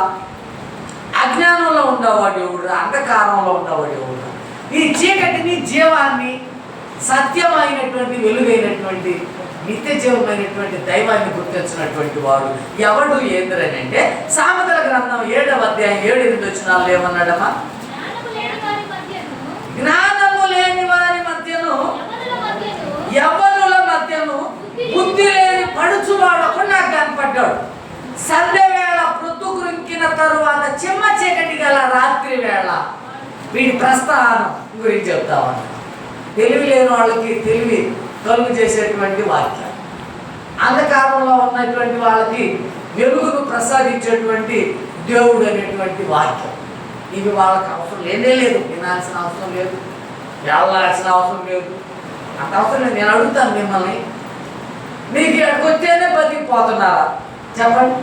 Speaker 3: అజ్ఞానంలో ఉండేవాడు ఎవడురా, అంధకారంలో ఉండేవాడు ఎవడురా. ఈ చీకటిని జీవాన్ని సత్యమైనటువంటి వెలుగైనటువంటి నిత్య జీవమైనటువంటి దైవాన్ని గుర్తించినటువంటి వాడు ఎవడు ఏంటని అంటే సామెతల గ్రంథం 7వ అధ్యాయం 7-8 వచనాల్లో ఏమన్నాడమ్మా, జ్ఞానము లేని వారి మధ్యను యవ్వనుల మధ్యను బుద్ధి లేని పడుచువాడు ఒకడు నాకు కనపడ్డాడు. సంధ్య వేళ ప్రొద్దు గురింకిన తరువాత చిమ్మ చీకటి గల రాత్రి వేళ వీడి ప్రస్థానం గురించి చెప్తామన్న. తెలివి లేని వాళ్ళకి తెలివి కలుగు చేసేటువంటి వాక్యం. అంధకారంలో ఉన్నటువంటి వాళ్ళకి వెలుగును ప్రసాదించేటువంటి దేవుడు అనేటువంటి వాక్యం. ఇవి వాళ్ళకి అవసరం లేనే లేదు, వినాల్సిన అవసరం లేదు, వెళ్ళాల్సిన అవసరం లేదు, అంత అవసరం లేదు. నేను అడుగుతాను మిమ్మల్ని, మీకు ఇక్కడికి వస్తేనే బతికిపోతున్నారా చెప్పండి?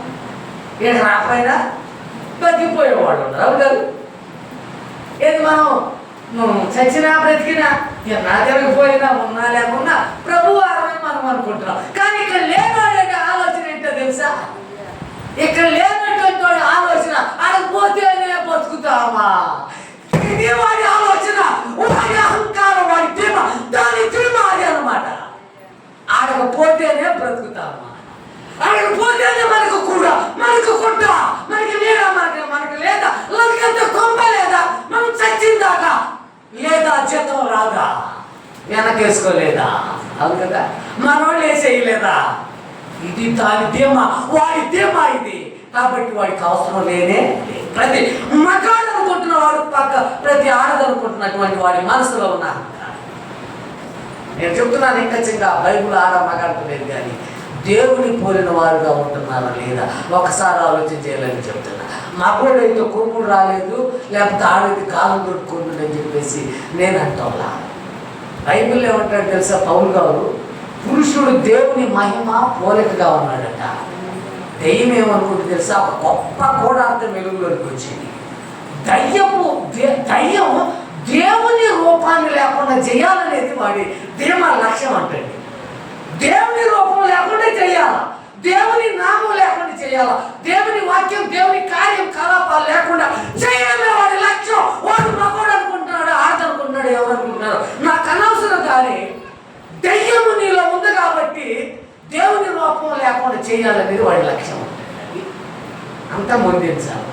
Speaker 3: ఇక్కడ రాకపోయినా బతికిపోయేవాళ్ళు ఉన్నారు, అవును కాదు? ఏది మనం చచ్చినా బ్రతికినా నా తిరగపోయినా ఉన్నా లేకున్నా ప్రభు వారని మనం అనుకుంటున్నాం. కానీ ఇక్కడ లేనివాడి ఆలోచన ఏంటో తెలుసా? ఇక్కడ లేనటువంటి వాడి ఆలోచన ఆడకపోతేనే బతుకుతామా, ఇది వాడి ఆలోచన, వాడి అహంకారం, వాడి ధీమ, దాని ధీమ అది అనమాట. ఆడకపోతేనే బ్రతుకుతామా, ఆడకపోతేనే మనకు కూడా, మనకు కొట్ట, మనకి నీడ, మనకి లేదా లొంగంత కొంప లేదా, మనం చచ్చిందాకా లేదా, చేతం రాదా, వెనకేసుకోలేదా, అవును కదా, మనోళ్ళు వేసేయలేదా, ఇది దాని ధీమా, వాడి ధీమా ఇది. కాబట్టి వాడికి అవసరం లేనే. ప్రతి మగాడు అనుకుంటున్న వాడు పక్క, ప్రతి ఆడదనుకుంటున్నటువంటి వాడి మనసులో ఉన్నారు. నేను చెప్తున్నాను ఖచ్చితంగా, బైబుల్ ఆడ మగాడుకోలేదు, కానీ దేవుని పోలిన వారుగా ఉంటున్నారా లేదా ఒకసారి ఆలోచించేయాలని చెప్తున్నా. మగోడైతే కొమ్ముడు రాలేదు, లేకపోతే ఆడైతే కాలం దొరుకుతుంది అని చెప్పేసి నేను అంటోలా. బైబిల్ ఏమంటాడు తెలుసా పౌలు గారు? పురుషుడు దేవుని మహిమ పోలికగా ఉన్నాడట. దెయ్యం ఏమనుకుంటే తెలుసా? ఒక గొప్ప కోడార్థం వెలుగులోకి వచ్చింది. దయ్యం దేవుని రూపాన్ని లేకుండా చేయాలనేది వాడి ధీమా లక్ష్యం అంటండి. దేవుని రూపం లేకుండా చేయాలా, దేవుని నామం లేకుండా చేయాలా, దేవుని వాక్యం, దేవుని కార్యం కలాపాలు లేకుండా చేయడమే వాడి లక్ష్యం. వాడు మగోడు అనుకుంటున్నాడు, ఆడనుకుంటున్నాడు, ఎవరు అనుకుంటున్నారు నాకు అనవసరం. కానీ దెయ్యము నీలో ఉంది కాబట్టి దేవుని రూపం లేకుండా చేయాలనేది వాడి లక్ష్యం. అంత ముందించాలి.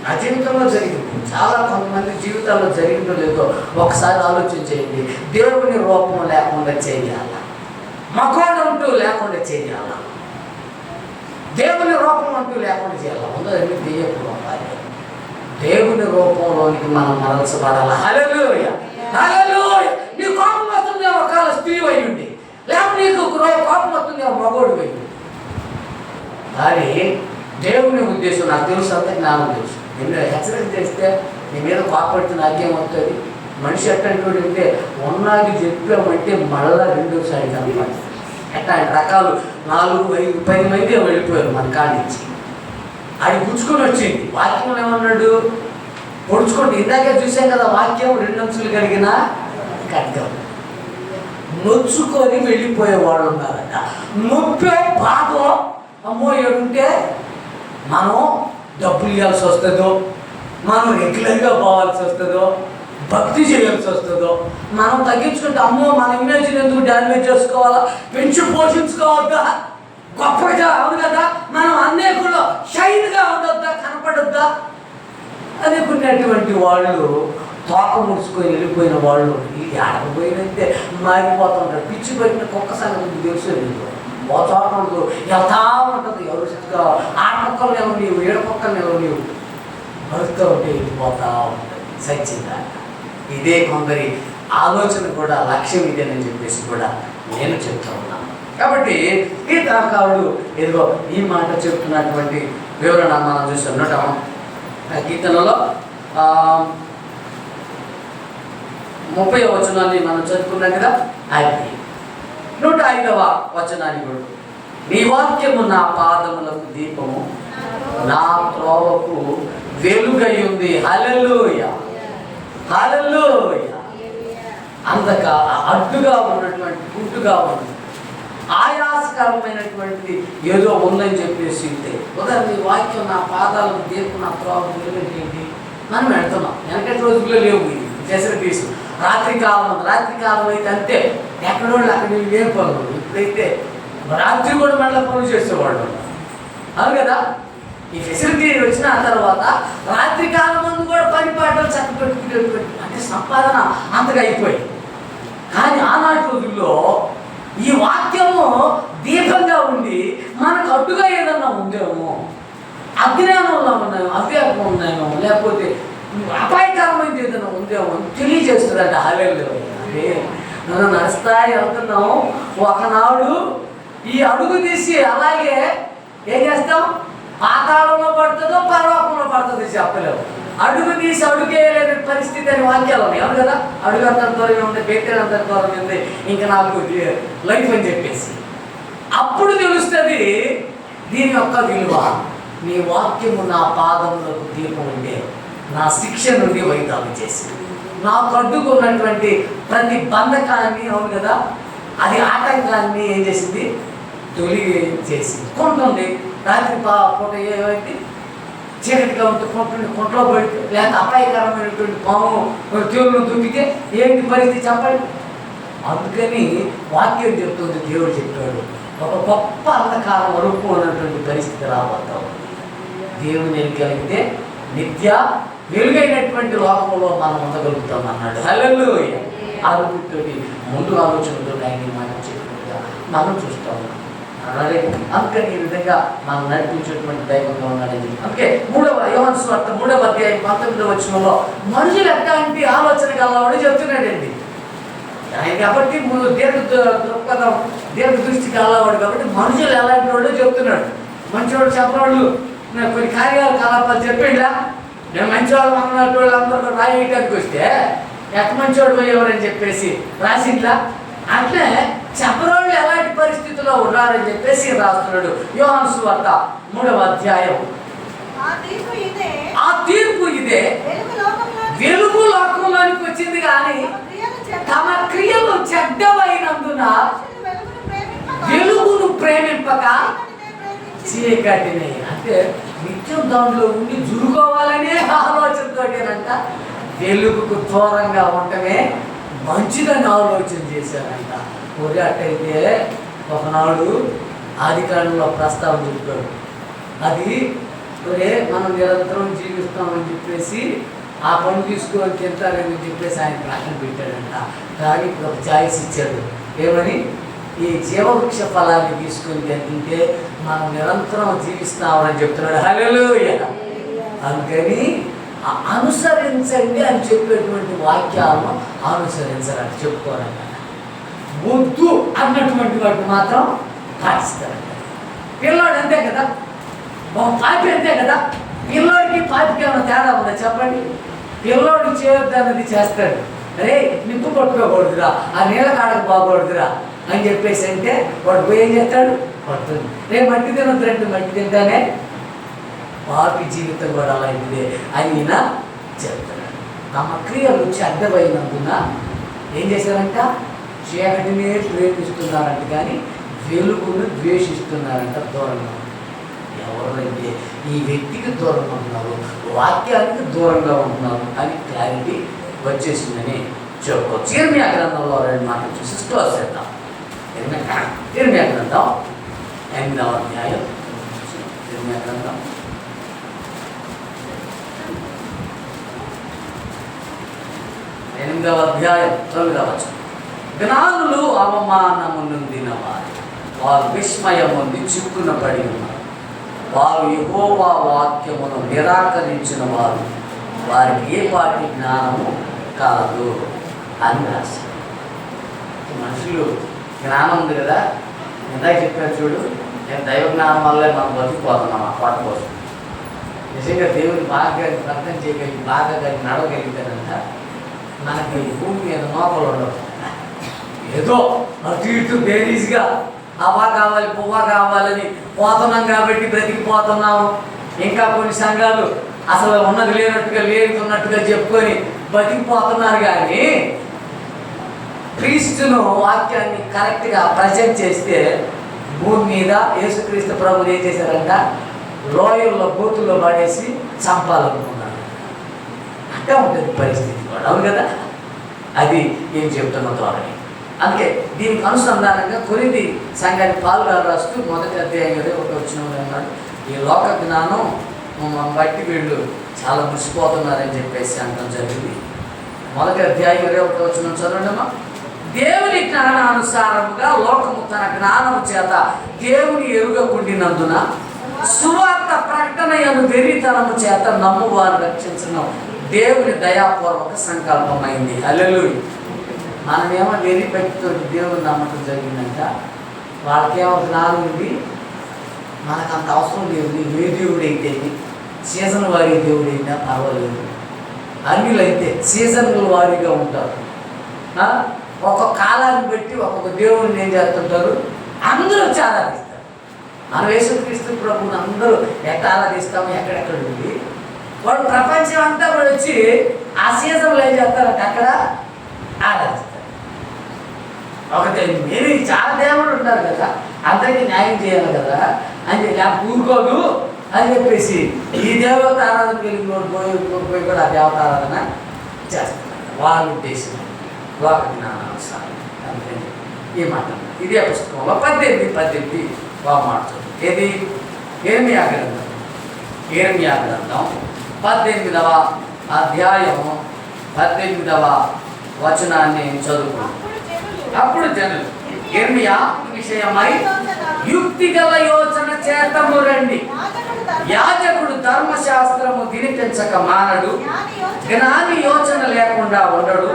Speaker 3: నా జీవితంలో జరిగింది, చాలా కొంతమంది జీవితాల్లో జరిగిందో లేదో ఒకసారి ఆలోచించేయండి. దేవుని రూపం లేకుండా చేయాలా, మగోడంటూ లేకుండా చేయాలా, దేవుని రూపం అంటూ లేకుండా చేయాలా. ఉందని దెయ్యపు రూపాలి. దేవుని రూపంలోనికి మనం మరల్చబడాలి. హల్లెలూయా, హల్లెలూయా. నీ కోపం వస్తుంది ఒకవేళ స్త్రీ అయ్యుండి, లేకపోతే నీకు కోపం వస్తుంది మగోడు అయ్యింది. కానీ దేవుని ఉద్దేశం నాకు తెలుసు, అంత జ్ఞానం తెలుసు. నిన్ను హెచ్చరిక చేస్తే నీ మీద కోపడితే నాకేమవుతుంది? మనిషి ఎట్టంటే అంటే ఉన్నది చెప్పామంటే మళ్ళా రెండోసారి అనమాట. అట్లాంటి రకాలు 4, 5, 10 మంది వెళ్ళిపోయారు మన కాడించి. అది గుచ్చుకొని వచ్చింది. వాక్యం ఏమన్నాడు? పొడుచుకోండి. ఇందాకే చూసాం కదా వాక్యం, 2 అంచులు కలిగిన ఖడ్గం. నొచ్చుకొని వెళ్ళిపోయే వాళ్ళు ఉన్నారట. నొప్పే బాధో అమ్మో ఏడుంటే మనం డబ్బులు ఇవ్వాల్సి వస్తుందో, మనం రెగ్యులర్గా పోవాల్సి వస్తుందో, భక్తి చేయాల్సి వస్తుందో, మనం తగ్గించుకుంటే అమ్మో మన ఇమేజ్ని ఎందుకు డ్యామేజ్ చేసుకోవాలా, పెంచి పోషించుకోవద్దా, గొప్పగా, అవును కదా, మనం అనేకుల్లో షైన్గా ఉండొద్దా, కనపడొద్దా అనుకునేటువంటి వాళ్ళు, తోక ముడుచుకొని వెళ్ళిపోయిన వాళ్ళు ఇది ఆడకపోయినంతే మారిపోతుంటారు. పిచ్చి పెట్టిన కుక్క సంగతి తెలుసు. పోతాడు వెళ్తా ఉంటుంది. ఎవరు చక్కగా ఆడపక్కలు ఎవరు నీవు, ఏడపక్కలు ఎవరు నీవు బతుకుతూ ఉంటే వెళ్ళిపోతా ఉంటుంది సచ్చిందా. ఇదే కొందరి ఆలోచన కూడా, లక్ష్యం ఇదేనని చెప్పేసి కూడా నేను చెప్తా ఉన్నాను. కాబట్టి కీర్తనకారుడు ఏదో ఈ మాట చెప్తున్నటువంటి వివరణ మనం చూసి ఉండటం. కీర్తనలో 30వ వచనాన్ని మనం చదువుకున్నాం కదా. అది 105వ వచనాన్ని కూడా, నీ వాక్యము నా పాదములకు దీపము, నా త్రోవకు వెలుగై ఉంది. హల్లెలూయా, హల్లెలూయా. అంతగా అడ్డుగా ఉన్నటువంటి, గుడ్డుగా ఉంది, ఆయాసకరమైనటువంటి ఏదో ఉందని చెప్పేసి ఉదయం నీ వాక్యం నా పాదాలకు దీపం, నా త్రోవకు వెలుగేంటి. మనం వెళ్తున్నాం. వెనకటి రోజుల్లో లేవు ఇది ఫెసిలిటీస్. రాత్రి కాలం అయితే అంతే, ఎక్కడోళ్ళు అక్కడ ఏం పనులు. ఇప్పుడైతే రాత్రి కూడా మళ్ళీ పనులు చేసేవాళ్ళు, అవును కదా. ఈ ఫెసిలిటీ వచ్చిన తర్వాత రాత్రి కాలం ముందు కూడా పని పాటలు చక్కబెట్టుకునే అంటే సంపాదన అంతగా అయిపోయింది. కానీ ఆనాటి రోజుల్లో ఈ వాక్యము దీపంగా ఉండి మనకు అడ్డుగా ఏదన్నా ఉందేమో, అజ్ఞానంలో ఉన్నాయో, అవ్యాపం ఉన్నాయో, లేకపోతే అపాయకరమైనది ఏదైనా ఉందేమో తెలియజేస్తుందంట. హల్లెలూయా. నన్ను నడుస్తా వెళ్తున్నాం. ఒకనాడు ఈ అడుగు తీసి అలాగే ఏం చేస్తాం? పాతాళంలో పడుతుందో పరలోకంలో పడుతుందో చెప్పలేవు. అడుగు తీసి అడుగేయలేని పరిస్థితి అని వాక్యాలు ఉన్నాయి, అవును కదా? అడుగు అంత దూరం ఉంది, బెత్తెడు అంత దూరం ఉంది, ఇంకా నాకు లైఫ్ అని చెప్పేసి అప్పుడు తెలుస్తుంది దీని యొక్క విలువ. నీ వాక్యము నా పాదములకు దీపం ఉంటే నా శిక్ష నుండి వైతాలు చేసి నాకు అడ్డుకున్నటువంటి ప్రతి బంధకాన్ని, అవును కదా, అది ఆటంకాన్ని ఏం చేసింది? తొలిగి చేసింది. కొంటుంది రాత్రి పూట ఏమైంది? చీకటిగా ఉంటే కొంట్లో పడి లేకపోతే అపాయకరమైనటువంటి పాము దేవుళ్ళు దుక్కితే ఏంటి పరిస్థితి చెప్పండి. అందుకని వాక్యం చెప్తుంది, దేవుడు చెప్పాడు ఒక గొప్ప అంధకారం వరకు ఉన్నటువంటి పరిస్థితి రాబోతాం. దేవుని ఎన్నికలిగితే నిత్య వెలుగైనటువంటి లోకంలో మనం ఉండగలుగుతాం అన్నాడు. హల్లెలూయా. ఆలోచనతోటి ముందు ఆలోచనతో ఆయన మనం చెప్పినట్టుగా మనం చూస్తాం. అలాగే అందుకని ఈ విధంగా మనం నడిపించేటువంటి దైవంగా ఉన్నాడని. అందుకే యోహాను సువార్త 3వ అధ్యాయం 19వ వచనంలో మనుషులు ఎట్లాంటి ఆలోచన గలవాడు చెప్తున్నాడండి. ఆయన కాబట్టి దృక్పథం దీర్ఘ దృష్టి గలవాడు కాబట్టి మనుషులు ఎలాంటి వాడు చెప్తున్నాడు. మంచివాడు చెప్పవాళ్ళు కొన్ని కలాపాలు చెప్పిండా? నేను మంచివాళ్ళు అన్నట్టు వాళ్ళు అందరూ రాయటానికి వస్తే ఎక్క మంచివాడు పోయేవారని చెప్పేసి రాసింట్లా. అట్లే చెప్పరోళ్ళు ఎలాంటి పరిస్థితుల్లో ఉన్నారని చెప్పేసి రాస్తున్నాడు యోహాను సువార్త 3వ అధ్యాయం. ఆ తీర్పు ఇదే, వెలుగు లోకంలోనికి వచ్చింది కానీ తమ క్రియలు చెడ్డవైనందున వెలుగును ప్రేమింపక చీకటిని. అంటే నిత్యం దాంట్లో ఉండి జురుకోవాలనే ఆలోచనతోటేనంట వెలుగుకు దూరంగా ఉండటమే మంచిదని ఆలోచన చేశారంట. ఒరే అట్టయితే ఒకనాడు ఆదికాండంలో ప్రస్తావన చెప్పాడు. అది ఒరే మనం నిరంతరం జీవిస్తామని చెప్పేసి ఆ పని తీసుకొని తింటారని చెప్పేసి ఆయన ప్రశ్న పెట్టాడంట. కానీ ఇప్పుడు ఒక ఛాయిస్ ఇచ్చాడు. ఏమని? ఈ జీవవృక్ష ఫలాన్ని తీసుకొని తింటే మనం నిరంతరం జీవిస్తామని చెప్తున్నాడు. హల్లెలూయా. అందుకని అనుసరించండి అని చెప్పేటువంటి వాక్యాలను అనుసరించాలని చెప్పుకోరంట. వద్దు అన్నటువంటి వాటిని మాత్రం పాటిస్తారంట. పిల్లోడు అంతే కదా, పాపి అంతే కదా. పిల్లోడికి పాపికి ఏమైనా తేడా ఉందా చెప్పండి? పిల్లోడు చేయొద్దు అన్నది చేస్తాడు. అరే నిప్పు పట్టుకోకూడదురా, ఆ నీళ్ళ కాడకు పోకూడదురా అని చెప్పేసి అంటే వాడు పోయి ఏం చేస్తాడు? పడుతుంది. రేపు మట్టి తినొద్దు, మట్టి తింటానే. పాపి జీవితం కూడా అలాంటిదే అని ఈయన చెప్తున్నాడు. తమ క్రియలు చెడ్డమైనందున ఏం చేశారంట? చీకటినే ప్రేమిస్తున్నారంట కానీ వెలుగును ద్వేషిస్తున్నారంట. దూరంగా ఎవరైతే ఈ వ్యక్తికి దూరంగా ఉన్నారు, వాక్యానికి దూరంగా ఉంటున్నారు అని క్లారిటీ వచ్చేసిందని చెప్పుకోవచ్చు. ఇర్మియా గ్రంథంలో 2 మాటలు చూసి క్లోజ్ చేద్దాం. ఇర్మియా గ్రంథం 8వ అధ్యాయం. ఇర్మియా గ్రంథం 8వ అధ్యాయం 9వ వచనం. జ్ఞానులు అవమానము నొందిన వారు విస్మయముంది చిక్కున పడి ఉన్నారు. వారు యెహోవా వాక్యమును నిరాకరించిన వారు, వారికి ఏ పాటి జ్ఞానము కాదు అని రాశారు. మనుషులు జ్ఞానం ఉంది కదా, ఇందాక చెప్పారు చూడు, నేను దైవ జ్ఞానం వల్లే మనం బతికిపోతున్నాం. ఆ పాట కోసం నిజంగా దేవుని బాగా అర్థం చేయగలిగి బాగా నడవగలిగితేనంట మనకి భూమి మీద నోకలు ఉండవు. ఏదో అటు ఇటు బేరీస్గా అవా కావాలి పువ్వా కావాలని పోతున్నాం కాబట్టి బ్రతికిపోతున్నాము. ఇంకా కొన్ని సంఘాలు అసలు ఉన్నది లేనట్టుగా లేనున్నట్టుగా చెప్పుకొని బతికిపోతున్నారు. కానీ క్రీస్తును వాక్యాన్ని కరెక్ట్గా ప్రజెంట్ చేస్తే భూమి మీద యేసుక్రీస్తు ప్రభువు ఏం చేశారంట? లోయల్లో బూతుల్లో పడేసి చంపాలనుకున్నారు. అట్లా ఉంటుంది పరిస్థితి కూడా, అవును కదా? అది ఏం చెప్తున్న ధోరణి. అందుకే దీనికి అనుసంధానంగా కొరింథీ సంఘానికి పౌలు గారు రాస్తూ 1వ అధ్యాయం 21వ వచనంలో అన్నాడు, ఈ లోక జ్ఞానం బట్టి వీళ్ళు చాలా మురిసిపోతున్నారని చెప్పేసి అనడం జరిగింది. 1వ అధ్యాయం 21వ వచనం చదవండమ్మా. దేవుని జ్ఞానానుసారముగా లోకము తన జ్ఞానము చేత దేవుని ఎరుగకుండినందున సువార్త ప్రకటన యందు వెర్రితనము చేత నమ్మువారు రక్షించడం దేవుని దయాపూర్వక సంకల్పమైంది. హల్లెలూయా. మనమేమో వెర్రి భక్తితో దేవుని నమ్మకం జరిగిందంట. వాళ్ళకేమో జ్ఞానం ఉంది, మనకు అంత అవసరం లేదు. ఏ దేవుడు అయితే సీజన్ వారీ దేవుడు అయినా పర్వాలేదు. అన్నిలు అయితే సీజన్ల వారీగా ఉంటారు. ఒక్కొక్క కాలాన్ని బట్టి ఒక్కొక్క దేవుడిని ఏం చేస్తుంటారు, అందరూ వచ్చి ఆరాధిస్తారు. మనం యేసుక్రీస్తు ప్రభువుని అందరూ ఎక్కడ ఆరాధిస్తాము, ఎక్కడెక్కడ ఉంది వాడు ప్రపంచం అంతా కూడా వచ్చి ఆ సీజన్లో ఏం చేస్తారంటే అక్కడ ఆరాధిస్తారు. ఒకటి మీరు చాలా దేవుడు ఉంటారు కదా, అందరికీ న్యాయం చేయాలి కదా అని ఊరుకోదు అని చెప్పేసి ఈ దేవత ఆరాధన వెళ్ళి పోయి కూడా ఆ దేవత ఆరాధన చేస్తున్నారు. వాళ్ళ ఉద్దేశం లోక జ్ఞానానుసారం. అందుకని ఈ మాట ఇదే పుస్తకంలో 18 మాట్లాడు. ఏది ఇర్మియా గ్రంథం 18వ అధ్యాయము 18వ వచనాన్ని చదువుకో. అప్పుడు జనులు ఇర్మియా విషయమై యుక్తిగల యోచన చేతము రండి. యాజకుడు ధర్మశాస్త్రము వినిపించక మానడు, జ్ఞాని యోచన లేకుండా ఉండడు,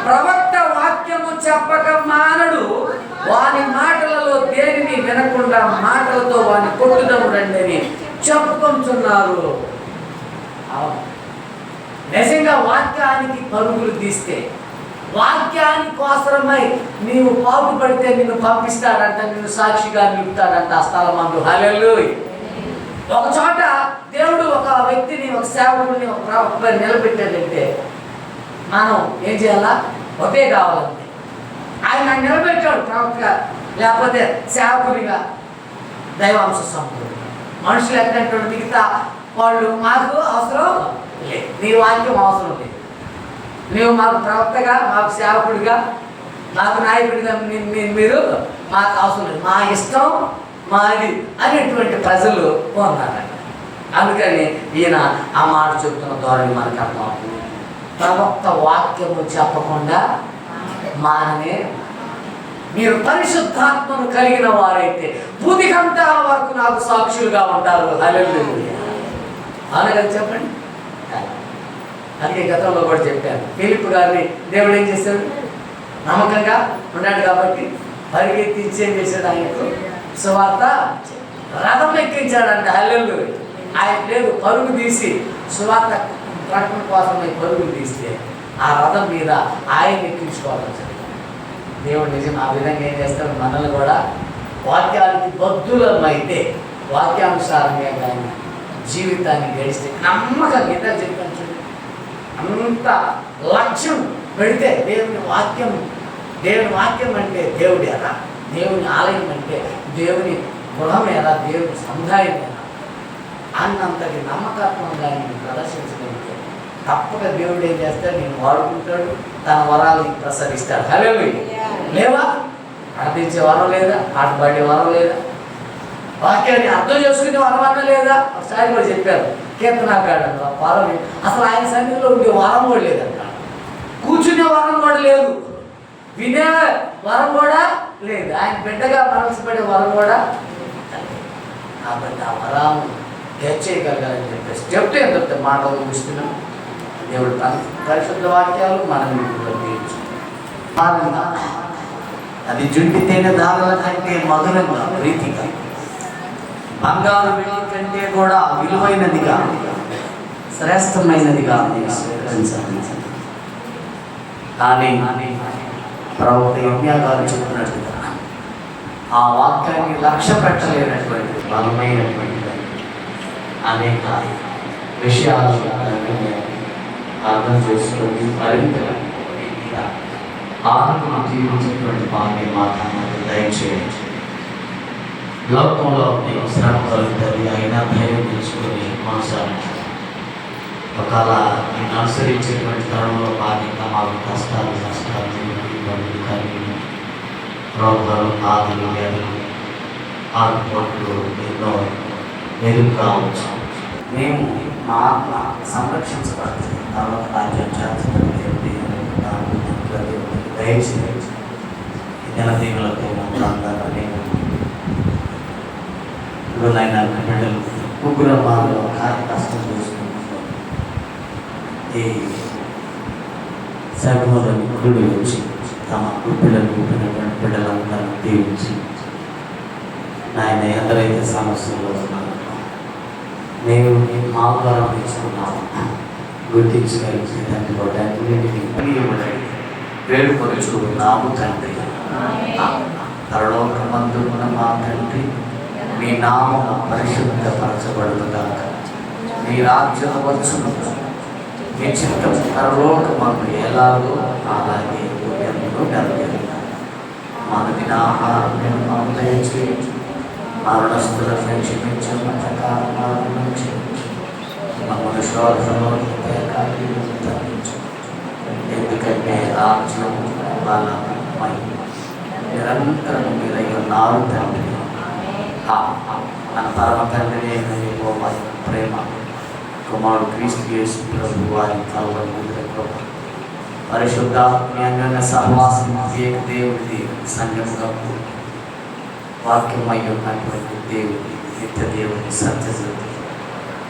Speaker 3: ప్రవక్త వాక్యము చెప్పక మానడు. వాని మాటలలో దేనిని వినకుండా మాటలతో వాని కొట్టుదము రండి అని చెప్పుకుంటున్నారు. నిజంగా వాక్యానికి పరుగులు తీస్తే, వాక్యానికి కోసమై నీవు పాటుపడితే నిన్ను పంపిస్తాడంట, నిన్ను సాక్షిగా నిలుపుతాడంట ఆ స్థలమందు. హల్లెలూయా. ఒక చోట దేవుడు ఒక వ్యక్తిని, ఒక సేవకుడిని, ఒక ప్రవక్తని నిలబెట్టాడంటే మనం ఏం చేయాలా? ఒకే కావాలంటే ఆయన నిలబెట్టాడు ప్రవక్తగా, లేకపోతే సేవకుడిగా, దైవాంశ సంపూర్ణ. మనుషులు ఎక్కడంటే మిగతా వాళ్ళు మాకు అవసరం లేదు, నీ వాక్యం అవసరం లేదు, నీవు మాకు ప్రవక్తగా, మాకు సేవకుడిగా, మాకు నాయకుడిగా మీరు మాకు అవసరం లేదు, మా ఇష్టం మాది అనేటువంటి ప్రజలు ఉన్నారంట. అందుకని ఈయన ఆ మాట చెప్తున్న ధోరణి మనకు అర్థమవుతుంది. ప్రవక్త వాక్యము చెప్పకుండా మాననే మీరు పరిశుద్ధాత్మను కలిగిన వారైతే బుద్ధిగంతాల వరకు నాకు సాక్షులుగా ఉంటారు. హల్లెలూయా. అనగా చెప్పండి. అందుకే గతంలో కూడా చెప్పాను, ఫిలిప్ గారిని దేవుడు ఏం చేశాడు? నమ్మకంగా ఉన్నాడు కాబట్టి పరిగెత్తించి ఏం చేశాడు? ఆయనకు సువార్త రథం ఎక్కించాడంటే. హల్లెలూయా. ఆయన లేదు పరుగు తీసి సువార్త ప్రకటన కోసం పరుగులు తీస్తే ఆ రథం మీద ఆయన ఎక్కించుకోవాలని చెప్పి దేవుడు నిజం ఆ విధంగా ఏం చేస్తాడు? మనల్ని కూడా వాక్యానికి బద్ధులమైతే, వాక్యానుసారంగా కానీ జీవితాన్ని గడిస్తే నమ్మకంగా గీత చెప్పాను. అంత లక్ష్యం పెడితే దేవుని వాక్యం అంటే దేవుడి ఎలా, దేవుని ఆలయం అంటే దేవుని గృహం ఎలా, దేవుని సముదాయం ఎలా అన్నంతటి నమ్మకత్వంగా నేను ప్రదర్శించగలిగితే తప్పక దేవుడు ఏం చేస్తాడు? నేను వాడుకుంటాడు, తన వరాలను ప్రసరిస్తాడు. హల్లెలూయా. లేవా? ప్రార్థించే వరం లేదా? పాట పాడే వరం లేదా? వాక్యాన్ని అర్థం చేసుకునే వరం అన్న లేదా? ఒకసారి కూడా చెప్పారు కీర్తనాకాడు వరం. అసలు ఆయన సన్నిధిలో ఉండే వరం కూడా లేదంట, కూర్చునే వరం కూడా లేదు, వినే వరం కూడా లేదు, ఆయన బిడ్డగా మనసుపడే వరం కూడా. కాబట్టి ఆ వరం చేయగలగాలని చెప్పేసి చెప్తే ఎంత మాటలు చూస్తున్నాం. దేవుడు తన పరిశుద్ధ వాక్యాలు మనం అది జుంటితేనే దారుల కంటే మధురంగా, ప్రీతిగా, బంగారు వెండి కంటే కూడా విలువైనదిగా, శ్రేష్టమైనదిగా స్వీకరించాలి. కానీ ప్రవక్త ఇర్మియా గారు చెప్తున్నట్టుగా ఆ వాక్యాన్ని లక్ష్య పెట్టలేనటువంటి బలమైనటువంటి అనేక విషయాలు అర్థం చేసుకొని మరింత ఆత్మను జీవించేటువంటి భాగ్యం మాత్రమే దయచేయండి. లోకంలో మీకు శ్రమ కలుగుతుంది, అయినా ధైర్యం తెలుసుకొని కొనసాగించాలి. ఒకవేళ నేను అనుసరించేటువంటి తరంలో భాగ్యంగా మాకు కష్టాలు, నష్టాలు, ఇబ్బందులు కలిగి రోగాలు, బాధలు, వ్యాధులు, ఆత్మలు ఎన్నో ఎదురు కావచ్చు. మేము మా ఆత్మ సంరక్షించబడుతుంది. తర్వాత రాజ్యం చేస్తుంది. దయచేసి నెల దీవులతో అందరూ గురులైన బిడ్డలు ముగ్గురు వాళ్ళు కష్టం చేసుకుంటున్నారు. ఈ సగములను గుడి వచ్చి తమ పిల్లలు పుట్టినటువంటి బిడ్డలందరూ దీవించి
Speaker 4: నాయన ఎందరైతే సమస్యల్లో ఉన్నారు నేను మా ద్వారా ఇచ్చుకున్నాను గుర్తించగలిగితే తండ్రి వాటన్నిటిని వేడుకొనుచు నాము తండ్రి. పరలోకమందు ఉన్న మా తండ్రి, మీ నామము పరిశుద్ధపరచబడునుగాక, మీ రాజ్యం వచ్చును, మీ చిత్తం పరలోకమందు ఎలాగో అలాగే భూమియందు నెరవేరును. మా దినాహారం మేము మాకు దయచేయండి, మరణస్తులను క్షమించిన ప్రకారం నుంచి మమ్మల్ని శోధనలోకి తప్పించు. ఎందుకంటే రాజ్యం బలము మహిమ నిరంతరం మీరై ఉన్నారు తండ్రి. మన పరమ తండ్రి ప్రేమ కుమారుడు క్రీస్తు యేసు ప్రభు వారి కృప పరిశుద్ధాత్మీయంగా సహవాసం ఏక దేవుడి సంఘముగా వాక్యమై ఉన్నటువంటి దేవుడి నిత్య దేవుడి సత్యజ్యోతి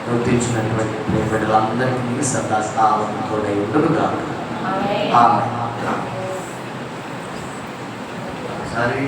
Speaker 4: గుర్తించినటువంటి బిడ్డలందరికీ సదా కాలం తోడై ఉండుగా. ఆమేన్. సరే.